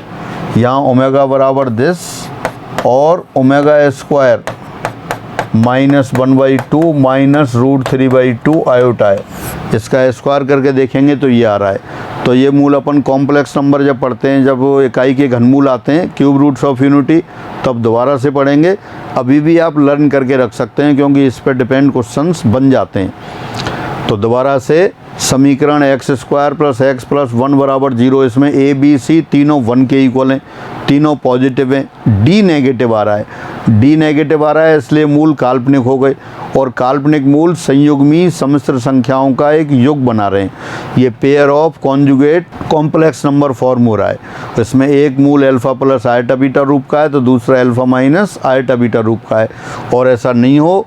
यहाँ ओमेगा बराबर दिस और ओमेगा² -1/2 माइनस √3/2 आयोटा है। इसका स्क्वायर करके देखेंगे तो ये आ रहा है। तो ये मूल अपन कॉम्प्लेक्स नंबर जब पढ़ते हैं, जब इकाई के घनमूल आते हैं, क्यूब रूट्स ऑफ यूनिटी, तब दोबारा से पढ़ेंगे। अभी भी आप लर्न करके रख सकते हैं क्योंकि इस पर डिपेंड क्वेश्चंस बन जाते हैं। तो दोबारा से समीकरण x² प्लस x प्लस 1 बराबर 0, इसमें a b c तीनों 1 के इक्वल हैं, तीनों पॉजिटिव हैं। d नेगेटिव आ रहा है, d नेगेटिव आ रहा है इसलिए मूल काल्पनिक हो गए और काल्पनिक मूल संयुग्मी सम्मिश्र संख्याओं का एक युग्म बना रहे हैं। ये pair of conjugate complex number form हो रहा है। इसमें एक मूल अल्फ़ा प्लस आयोटा बीटा रूप का है तो दूसरा अल्फ़ा माइनस आयोटा बीटा रूप का है। और ऐसा नहीं हो,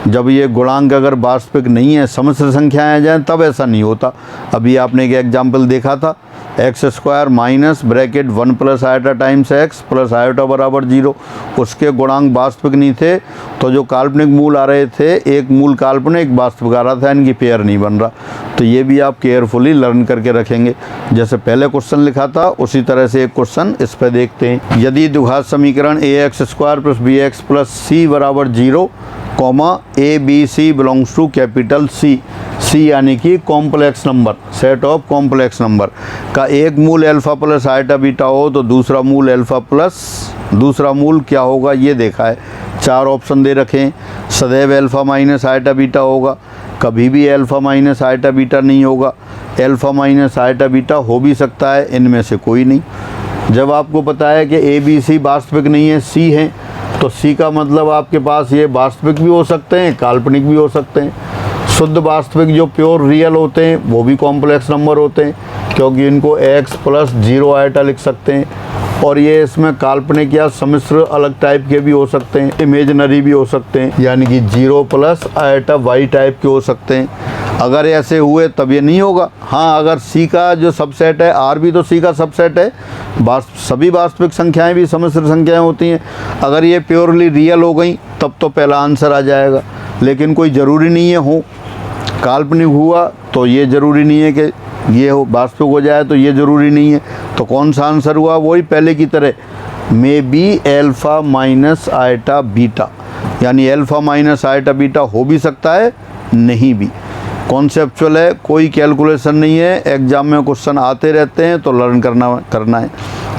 जब ये गुणांक अगर वास्तविक नहीं है, सम्मिश्र संख्याएं आ जाएँ, तब ऐसा नहीं होता। अभी आपने एक एग्जाम्पल देखा था, x² minus bracket 1 plus iota times x plus iota बराबर 0, उसके गुणांक वास्तविक नहीं थे तो जो काल्पनिक मूल आ रहे थे, एक मूल काल्पनिक एक वास्तविक आ रहा था, इनकी पेयर नहीं बन रहा। तो ये भी आप केयरफुली लर्न करके रखेंगे। जैसे पहले क्वेश्चन लिखा था उसी तरह से एक क्वेश्चन इस पर देखते हैं। यदि द्विघात समीकरण ax² plus bx plus c बराबर 0, a b c belongs to capital C, C यानी कि complex number, set of complex number का एक मूल अल्फ़ा प्लस आयोटा बीटा हो तो दूसरा मूल अल्फ़ा प्लस दूसरा मूल क्या होगा ये देखा है। 4 ऑप्शन दे रखे हैं। सदैव अल्फ़ा माइनस आयोटा बीटा होगा, कभी भी अल्फ़ा माइनस आयोटा बीटा नहीं होगा, अल्फ़ा माइनस आयोटा बीटा हो भी सकता है, इनमें से कोई नहीं। जब आपको पता है कि ए बी सी वास्तविक नहीं है, सी है, तो सी का मतलब आपके पास ये वास्तविक भी हो सकते हैं, काल्पनिक भी हो सकते हैं। शुद्ध वास्तविक जो प्योर रियल होते हैं वो भी कॉम्प्लेक्स नंबर होते हैं क्योंकि इनको x प्लस 0 आयोटा लिख सकते हैं। और ये इसमें काल्पनिक या सम्मिश्र अलग टाइप के भी हो सकते हैं, इमेजिनरी भी हो सकते हैं, यानी कि 0 प्लस आयोटा y टाइप के हो सकते हैं। अगर ऐसे हुए तब ये नहीं होगा। हाँ, अगर C का जो सबसेट है, R भी तो C का सबसेट है, सभी वास्तविक संख्याएं भी सम्मिश्र संख्याएं होती हैं। अगर ये प्योरली रियल हो गई तब तो पहला आंसर आ जाएगा, लेकिन कोई ज़रूरी नहीं है हो। काल्पनिक हुआ तो ये ज़रूरी नहीं है कि ये हो वास्तविक हो जाए, तो ये ज़रूरी नहीं है। तो कौन सा आंसर हुआ? वही पहले की तरह, मे be alpha minus iota beta, यानी अल्फ़ा माइनस आयोटा बीटा हो भी सकता है, नहीं भी। कॉन्सेप्चुअल है, कोई कैलकुलेशन नहीं है। एग्जाम में क्वेश्चन आते रहते हैं तो लर्न करना है।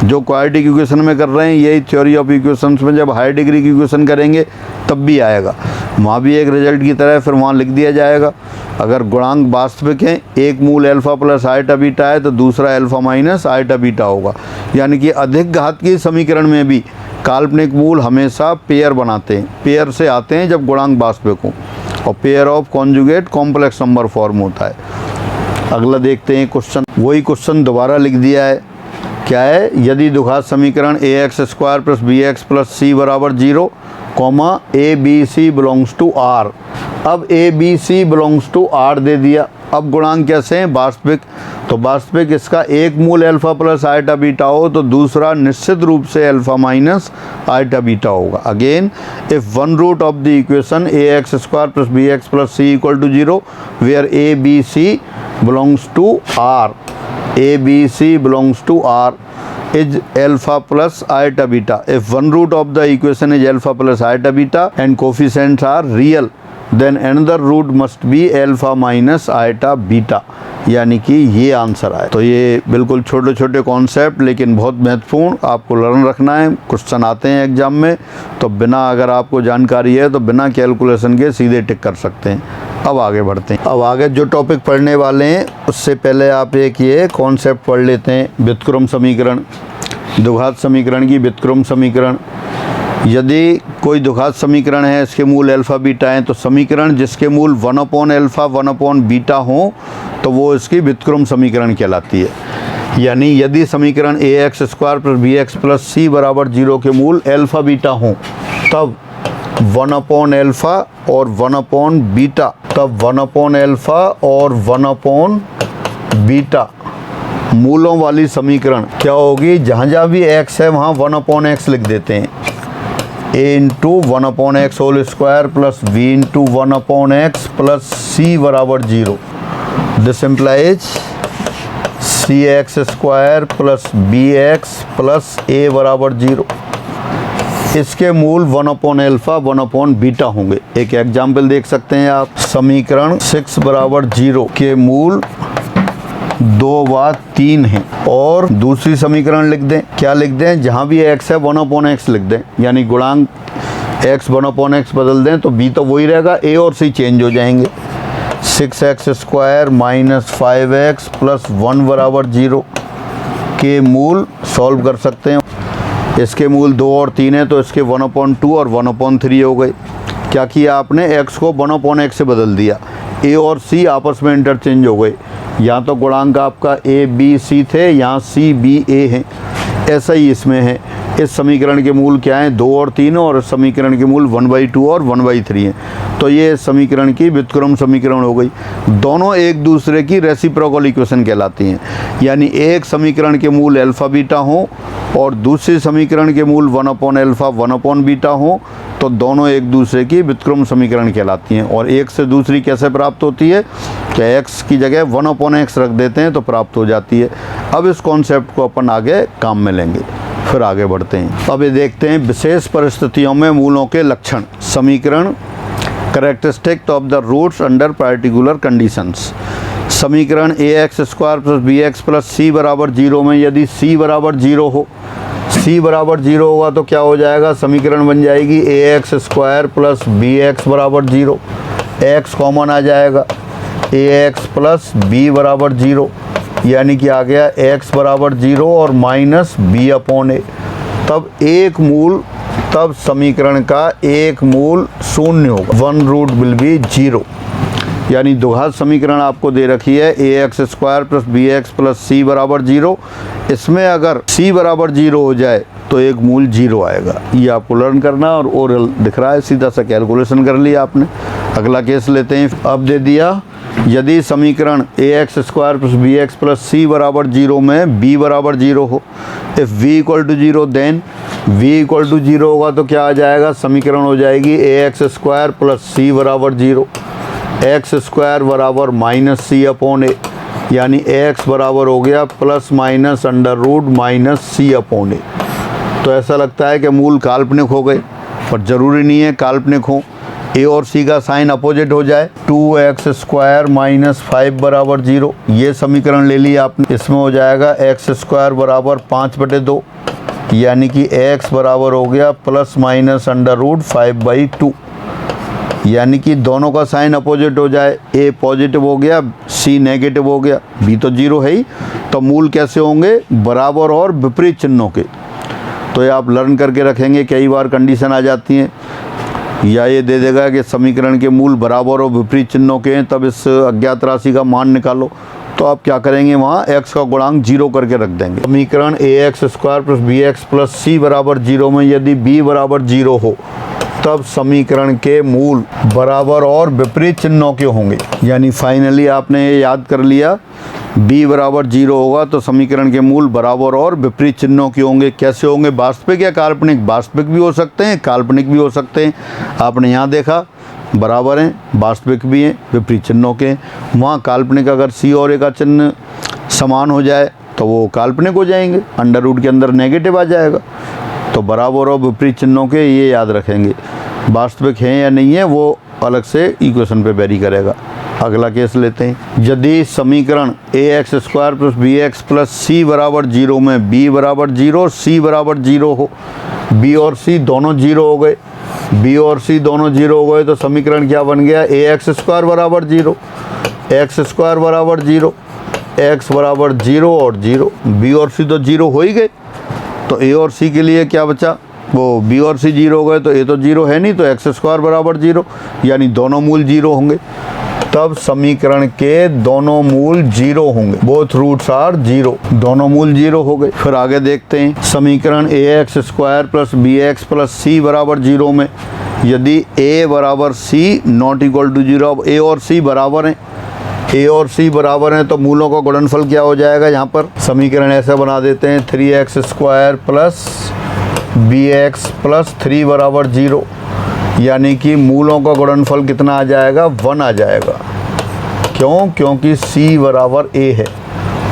जो क्वाड्रेटिक इक्वेशन में कर रहे हैं यही थ्योरी ऑफ इक्वेशंस में जब हाई डिग्री की इक्वेशन करेंगे तब भी आएगा। वहाँ भी एक रिजल्ट की तरह फिर वहाँ लिख दिया जाएगा। अगर गुणांक वास्तविक हैं, एक मूल अल्फ़ा प्लस आइटा बीटा है तो दूसरा अल्फ़ा माइनस आइटा बीटा होगा। यानी कि अधिक घातीय समीकरण में भी काल्पनिक मूल हमेशा पेयर बनाते हैं, पेयर से आते हैं जब गुणांक वास्तविक हों, और pair of conjugate complex number form होता है। अगला देखते हैं क्वेश्चन, वही क्वेश्चन दोबारा लिख दिया है। क्या है? यदि द्विघात समीकरण ए x square plus B x plus सी बराबर 0, comma A B C belongs to R. अब A B C belongs to R दे दिया। अब गुणांक कैसे हैं? वास्तविक। तो वास्तविक इसका एक मूल अल्फ़ा प्लस आइटा बीटा हो तो दूसरा निश्चित रूप से अल्फ़ा माइनस आइटा बीटा होगा। Again, if one root of the equation a x square plus B x plus c equal to 0 where a B C belongs to R, a B C belongs to R is alpha plus iota beta. If one root of the equation is alpha plus iota beta and coefficients are real, then another root must be alpha minus iota beta. यानी कि ये answer आए। तो ये बिल्कुल छोटे छोटे concept लेकिन बहुत महत्वपूर्ण, आपको लर्न रखना है। क्वेश्चन आते हैं एग्जाम में तो बिना, अगर आपको जानकारी है तो बिना कैलकुलेशन के सीधे टिक कर सकते हैं। अब आगे बढ़ते हैं। अब आगे जो टॉपिक पढ़ने वाले हैं उससे पहले आप एक ये कॉन्सेप्ट पढ़ लेते हैं, व्युत्क्रम समीकरण। द्विघात समीकरण की व्युत्क्रम समीकरण। यदि कोई द्विघात समीकरण है, इसके मूल अल्फ़ा बीटा हैं, तो समीकरण जिसके मूल 1/अल्फ़ा 1/बीटा हों तो वो इसकी व्युत्क्रम समीकरण कहलाती है। यानी यदि समीकरण ए x square plus B x plus सी बराबर 0 के मूल अल्फ़ा बीटा हों तब 1/अल्फ़ा और 1/बीटा, तब 1/अल्फ़ा और 1/बीटा मूलों वाली समीकरण क्या होगी? जहाँ जहाँ भी x है वहाँ 1/x लिख देते हैं। a into 1/x whole square plus v into 1/x plus c बराबर 0। This implies c x square plus B x plus a बराबर 0। इसके मूल 1/अल्फ़ा 1/बीटा होंगे। एक एग्जाम्पल देख सकते हैं आप, समीकरण 6 बराबर 0 के मूल 2 व 3 हैं। और दूसरी समीकरण लिख दें, क्या लिख दें? जहाँ भी x है 1/x लिख दें, यानी गुणांक x 1/x बदल दें तो b तो वही रहेगा, a और c चेंज हो जाएंगे। 6x square minus 5x plus 1 बराबर 0 के मूल सॉल्व कर सकते हैं। इसके मूल 2 और 3 है तो इसके 1/2 और 1/3 हो गए। क्या किया आपने? x को 1/x से बदल दिया, a और c आपस में इंटरचेंज हो गए। यहाँ तो गुणांक आपका a b c थे, यहाँ c b a हैं। ऐसा ही इसमें है। इस समीकरण के मूल क्या हैं? 2 और 3, और इस समीकरण के मूल 1/2 और 1/3 हैं। तो ये समीकरण की व्युत्क्रम समीकरण हो गई। दोनों एक दूसरे की रेसिप्रोकल इक्वेशन कहलाती हैं। यानी एक समीकरण के मूल अल्फ़ा बीटा हों और दूसरे समीकरण के मूल 1/अल्फ़ा 1/बीटा हों तो दोनों एक दूसरे की व्युत्क्रम समीकरण कहलाती हैं। और एक से दूसरी कैसे प्राप्त होती है? क्या x की जगह 1/x रख देते हैं तो प्राप्त हो जाती है। अब इस कॉन्सेप्ट को अपन आगे काम में लेंगे, फिर आगे बढ़ते हैं। अब ये देखते हैं विशेष परिस्थितियों में मूलों के लक्षण। समीकरण characteristic of the roots under particular conditions. समीकरण ए x square plus B x plus सी बराबर 0 में यदि c बराबर 0 हो, c बराबर 0 होगा तो क्या हो जाएगा? समीकरण बन जाएगी A x square plus B x बराबर 0। x कॉमन आ जाएगा, ए एक्स प्लस बी बराबर 0, यानी कि आ गया x बराबर 0 और माइनस b/a। तब एक मूल, तब समीकरण का एक मूल शून्य होगा, वन रूट विल बी 0। यानी द्विघात समीकरण आपको दे रखी है A x square plus B x plus सी बराबर 0। इसमें अगर c बराबर 0 हो जाए तो एक मूल 0 आएगा। ये आपको लर्न करना, और ओरल दिख रहा है, सीधा सा कैलकुलेशन कर लिया आपने। अगला केस लेते हैं। अब दे दिया, यदि समीकरण ए x square plus B x plus सी बराबर 0 में b बराबर 0 हो, if v equal to 0 then v equal to 0 होगा तो क्या आ जाएगा? समीकरण हो जाएगी ए एक्स स्क्वायर प्लस सी बराबर 0, एक्स स्क्वायर बराबर माइनस c/a, यानी x बराबर हो गया plus minus under root minus c/a। तो ऐसा लगता है कि मूल काल्पनिक हो गए, पर ज़रूरी नहीं है काल्पनिक हो। a और c का साइन अपोजिट हो जाए, 2x स्क्वायर माइनस 5 बराबर 0, ये समीकरण ले लिया आपने। इसमें हो जाएगा x स्क्वायर बराबर 5/2, यानी कि x बराबर हो गया प्लस माइनस अंडर रूट 5/2। यानी कि दोनों का साइन अपोजिट हो जाए, ए पॉजिटिव हो गया, सी नेगेटिव हो गया, बी तो जीरो है ही, तो मूल कैसे होंगे? बराबर और विपरीत चिन्हों के। तो ये आप लर्न करके रखेंगे, कई बार कंडीशन आ जाती हैं या ये दे देगा कि समीकरण के मूल बराबर और विपरीत चिन्हों के हैं, तब इस अज्ञात राशि का मान निकालो। तो आप क्या करेंगे, वहाँ x का गुणांक 0 करके रख देंगे। समीकरण ax square plus B x plus सी बराबर 0 में यदि b बराबर 0 हो तब समीकरण के मूल बराबर और विपरीत चिन्हों के होंगे। यानी फाइनली आपने ये याद कर लिया, b बराबर 0 होगा तो समीकरण के मूल बराबर और विपरीत चिन्हों के होंगे। कैसे होंगे? वास्तविक या काल्पनिक? वास्तविक भी हो सकते हैं, काल्पनिक भी हो सकते हैं। आपने यहाँ देखा बराबर हैं, वास्तविक भी हैं, विपरीत चिन्हों के। वहाँ काल्पनिक अगर सी और ए का चिन्ह समान हो जाए तो वो काल्पनिक हो जाएंगे, अंडर रूट के अंदर नेगेटिव आ जाएगा। तो बराबर और विपरीत चिन्हों के ये याद रखेंगे। वास्तविक हैं या नहीं है वो अलग से इक्वेशन पे वेरी करेगा। अगला केस लेते हैं। यदि समीकरण ax square plus B x plus सी बराबर 0 में b बराबर 0 सी बराबर 0 हो, b और c दोनों 0 हो गए, b और c दोनों 0 हो गए तो समीकरण क्या बन गया? ax स्क्वायर बराबर 0, x स्क्वायर बराबर 0, x बराबर 0 और 0, b और c तो 0 हो ही गए। तो a और c के लिए क्या बचा? वो b और c 0 हो गए तो a तो 0 है नहीं, तो x स्क्वायर बराबर 0, यानी दोनों मूल 0 होंगे। तब समीकरण के दोनों मूल 0 होंगे, बोथ रूट्स आर 0, दोनों मूल 0 हो गए। फिर आगे देखते हैं। समीकरण ax square plus B x plus सी बराबर 0 में यदि a बराबर c नॉट इक्वल टू 0, अब a और c बराबर हैं, a और c बराबर हैं तो मूलों का गुणनफल क्या हो जाएगा? यहाँ पर समीकरण ऐसा बना देते हैं, 3x square plus B x plus 3 बराबर 0, यानी कि मूलों का गुणनफल कितना आ जाएगा? 1 आ जाएगा। क्यों? क्योंकि c बराबर a है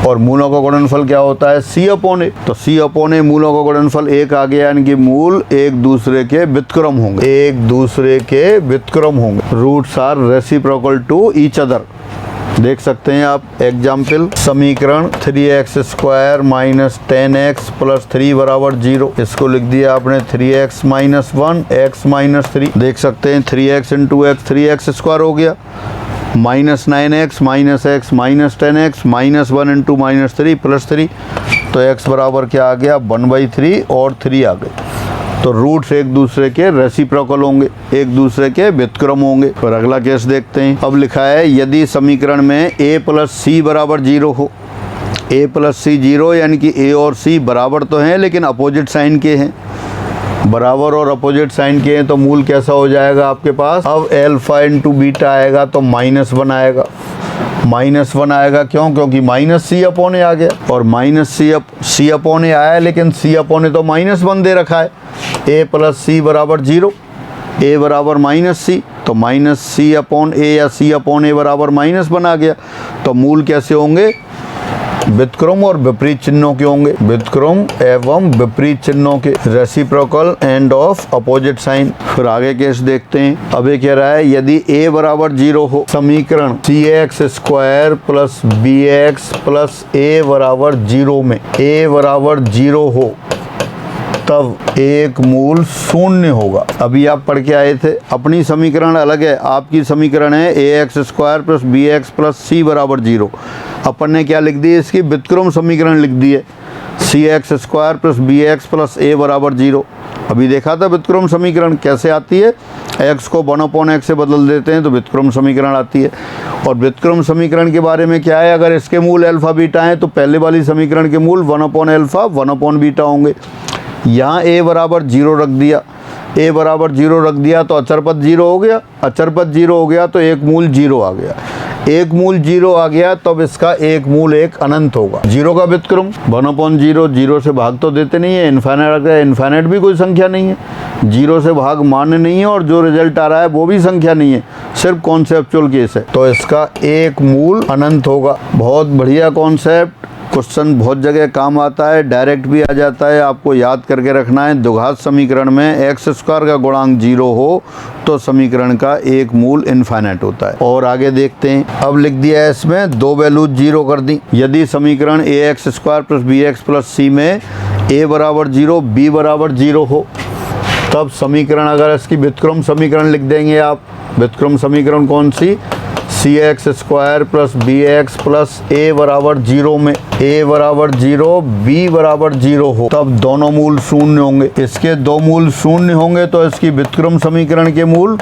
और मूलों का गुणनफल क्या होता है? c upon a। तो c अपॉन a मूलों का गुणनफल 1 आ गया, यानी कि मूल एक दूसरे के व्युत्क्रम होंगे, एक दूसरे के व्युत्क्रम होंगे। Roots are reciprocal to each other. देख सकते हैं आप एग्जाम्पल। समीकरण 3x square minus 10x plus 3 बराबर 0, इसको लिख दिया आपने 3x माइनस 1 x माइनस 3। देख सकते हैं 3x into x 3x square हो गया, minus 9x minus x minus 10x minus 1 into minus 3 plus 3, तो x बराबर क्या आ गया? 1/3 और 3 आ गए। तो रूट्स एक दूसरे के रेसिप्रोकल होंगे, एक दूसरे के व्युत्क्रम होंगे। फिर अगला केस देखते हैं। अब लिखा है यदि समीकरण में a प्लस सी बराबर 0 हो, a प्लस सी 0 यानी कि a और c बराबर तो हैं लेकिन अपोजिट साइन के हैं, बराबर और अपोजिट साइन के हैं तो मूल कैसा हो जाएगा आपके पास? अब एल्फा इंटू बीटा आएगा तो -1 आएगा, -1 आएगा। क्यों? क्योंकि माइनस सी अपॉन ए आ गया और माइनस सी अपॉन ए आया, लेकिन सी अपॉन ए तो -1 दे रखा है। a प्लस सी बराबर 0, a बराबर माइनस सी, तो माइनस सी अपॉन ए या सी अपॉन ए बराबर -1 आ गया। तो मूल कैसे होंगे? व्युत्क्रम और विपरीत चिन्हों के होंगे, व्युत्क्रम एवं विपरीत चिन्हों के, reciprocal and of opposite sign. फिर आगे केस देखते हैं। अब ये कह रहा है यदि a बराबर 0 हो, समीकरण cx square plus B x plus a बराबर 0 में a बराबर 0 हो तब एक मूल 0 होगा। अभी आप पढ़ के आए थे, अपनी समीकरण अलग है, आपकी समीकरण है ax square plus B x plus सी बराबर 0। अपन ने क्या लिख दी? इसकी व्युत्क्रम समीकरण लिख दी है, cx square plus B x plus a बराबर 0। अभी देखा था व्युत्क्रम समीकरण कैसे आती है, x को 1/x से बदल देते हैं तो व्युत्क्रम समीकरण आती है। और व्युत्क्रम समीकरण के बारे में क्या है? अगर इसके मूल अल्फा बीटा हैं तो पहले वाली समीकरण के मूल 1/α 1/β होंगे। यहाँ a बराबर 0 रख दिया, a बराबर 0 रख दिया तो अचर पद 0 हो गया, अचर पद 0 हो गया तो एक मूल 0 आ गया, एक मूल 0 आ गया तब इसका एक मूल एक अनंत होगा। 0 का व्युत्क्रम 1/0, 0 से भाग तो देते नहीं है, इन्फाइनाइट रखता है, इन्फाइनाइट भी कोई संख्या नहीं है, 0 से भाग मान्य नहीं है और जो रिजल्ट आ रहा है वो भी संख्या नहीं है, सिर्फ कॉन्सेप्चुअल केस है, तो इसका एक मूल अनंत होगा। बहुत बढ़िया कॉन्सेप्ट, क्वेश्चन बहुत जगह काम आता है, डायरेक्ट भी आ जाता है, आपको याद करके रखना है। द्विघात समीकरण में x स्क्वायर का गुणांक 0 हो तो समीकरण का एक मूल इनफाइनाइट होता है। और आगे देखते हैं। अब लिख दिया है इसमें दो वैल्यूज 0 कर दी। यदि समीकरण ax square plus B x plus c में a बराबर 0 b बराबर 0 हो तब समीकरण अगर इसकी व्युत्क्रम समीकरण लिख देंगे आप, व्युत्क्रम समीकरण कौन सी, c x square plus B x plus a बराबर 0 में ए बराबर 0 बी बराबर 0 हो, तब दोनों मूल शून्य होंगे। इसके दो मूल शून्य होंगे तो इसकी व्युत्क्रम समीकरण के मूल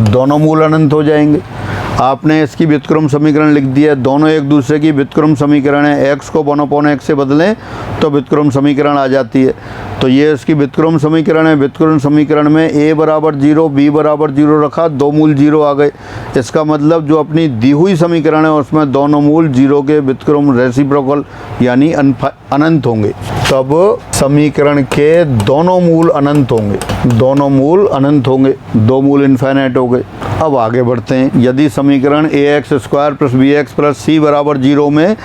दोनों मूल अनंत हो जाएंगे। आपने इसकी व्युत्क्रम समीकरण लिख दिया, दोनों एक दूसरे की व्युत्क्रम समीकरण है, x को 1/x से बदलें तो व्युत्क्रम समीकरण आ जाती है। तो ये इसकी व्युत्क्रम समीकरण है। व्युत्क्रम समीकरण में a बराबर 0 b बराबर 0 रखा, दो मूल 0 आ गए। इसका मतलब जो अपनी दी हुई समीकरण है उसमें दोनों मूल 0 के व्युत्क्रम रेसिप्रोकल यानी अनंत होंगे, तब समीकरण के दोनों मूल अनंत होंगे, दोनों मूल अनंत होंगे, दो मूल इनफाइनाइट हो गए। अब आगे बढ़ते हैं। यदि समीकरण ए x square plus B x plus सी बराबर 0 में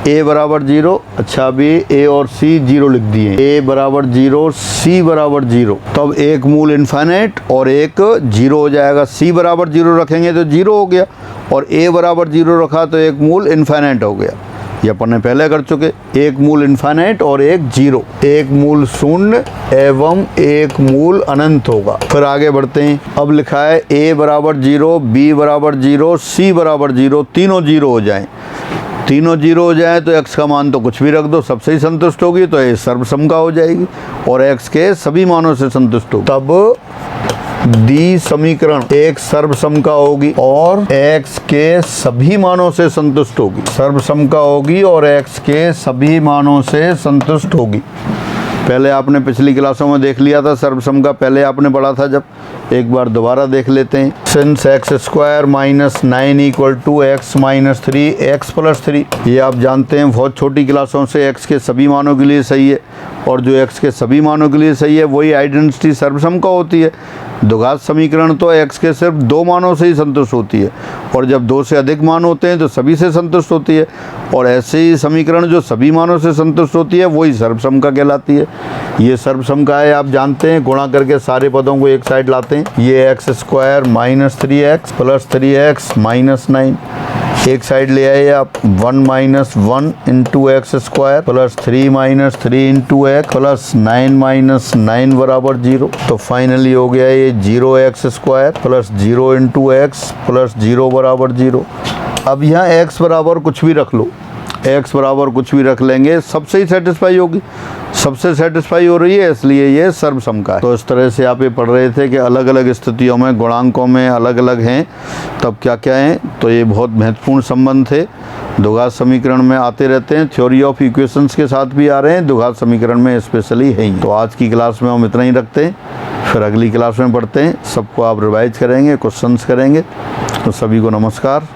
a बराबर 0, अच्छा अभी a और c 0 लिख दिए, a बराबर 0 c बराबर 0, तब एक मूल इनफाइनाइट और एक 0 हो जाएगा। c बराबर 0 रखेंगे तो 0 हो गया और a बराबर 0 रखा तो एक मूल इनफाइनाइट हो गया। ये अपन ने पहले कर चुके, एक मूल इनफाइनाइट और एक 0, एक मूल शून्य एवं एक मूल अनंत होगा। फिर आगे बढ़ते हैं। अब लिखा है a बराबर 0 b बराबर 0 c बराबर 0, तीनों 0 हो जाएं। तीनों 0 हो जाए तो x का मान तो कुछ भी रख दो, सबसे ही संतुष्ट होगी, तो ये सर्वसमका हो जाएगी और x के सभी मानों से संतुष्ट होगी। तब दी समीकरण एक सर्वसमका होगी और x के सभी मानों से संतुष्ट होगी, सर्वसमका होगी और x के सभी मानों से संतुष्ट होगी। पहले आपने पिछली क्लासों में देख लिया था सर्वसमका, पहले आपने पढ़ा था जब, एक बार दोबारा देख लेते हैं। Since x square minus 9 equal to x minus 3 x plus 3, ये आप जानते हैं बहुत छोटी क्लासों से x के सभी मानों के लिए सही है, और जो x के सभी मानों के लिए सही है वही आइडेंटिटी सर्वसमका होती है। द्विघात समीकरण तो x के सिर्फ दो मानों से ही संतुष्ट होती है, और जब दो से अधिक मान होते हैं तो सभी से संतुष्ट होती है, और ऐसे ही समीकरण जो सभी मानों से संतुष्ट होती है वही सर्वसमका कहलाती है। ये सर्वसमका है, आप जानते हैं, गुणा करके सारे पदों को एक साइड लाते हैं। ये x square minus 3x plus 3x minus 9, एक साइड ले आए आप, 1 minus 1 into x square plus 3 minus 3 into x plus 9 minus 9 बराबर 0। तो फाइनली हो गया ये 0x square plus 0 into x plus 0 बराबर 0। अब यहाँ x बराबर कुछ भी रख लो, x बराबर कुछ भी रख लेंगे, सबसे ही सेटिस्फाई होगी, सबसे सेटिस्फाई हो रही है, इसलिए ये सर्वसमका है। तो इस तरह से आप ये पढ़ रहे थे कि अलग अलग स्थितियों में गुणांकों में अलग अलग हैं, तब क्या क्या हैं। तो ये बहुत महत्वपूर्ण संबंध थे, द्विघात समीकरण में आते रहते हैं, थ्योरी ऑफ इक्वेशंस के साथ भी आ रहे हैं, द्विघात समीकरण में स्पेशली है ही। तो आज की क्लास में हम इतना ही रखते हैं, फिर अगली क्लास में पढ़ते हैं। सबको आप रिवाइज करेंगे, क्वेश्चंस करेंगे। तो सभी को नमस्कार।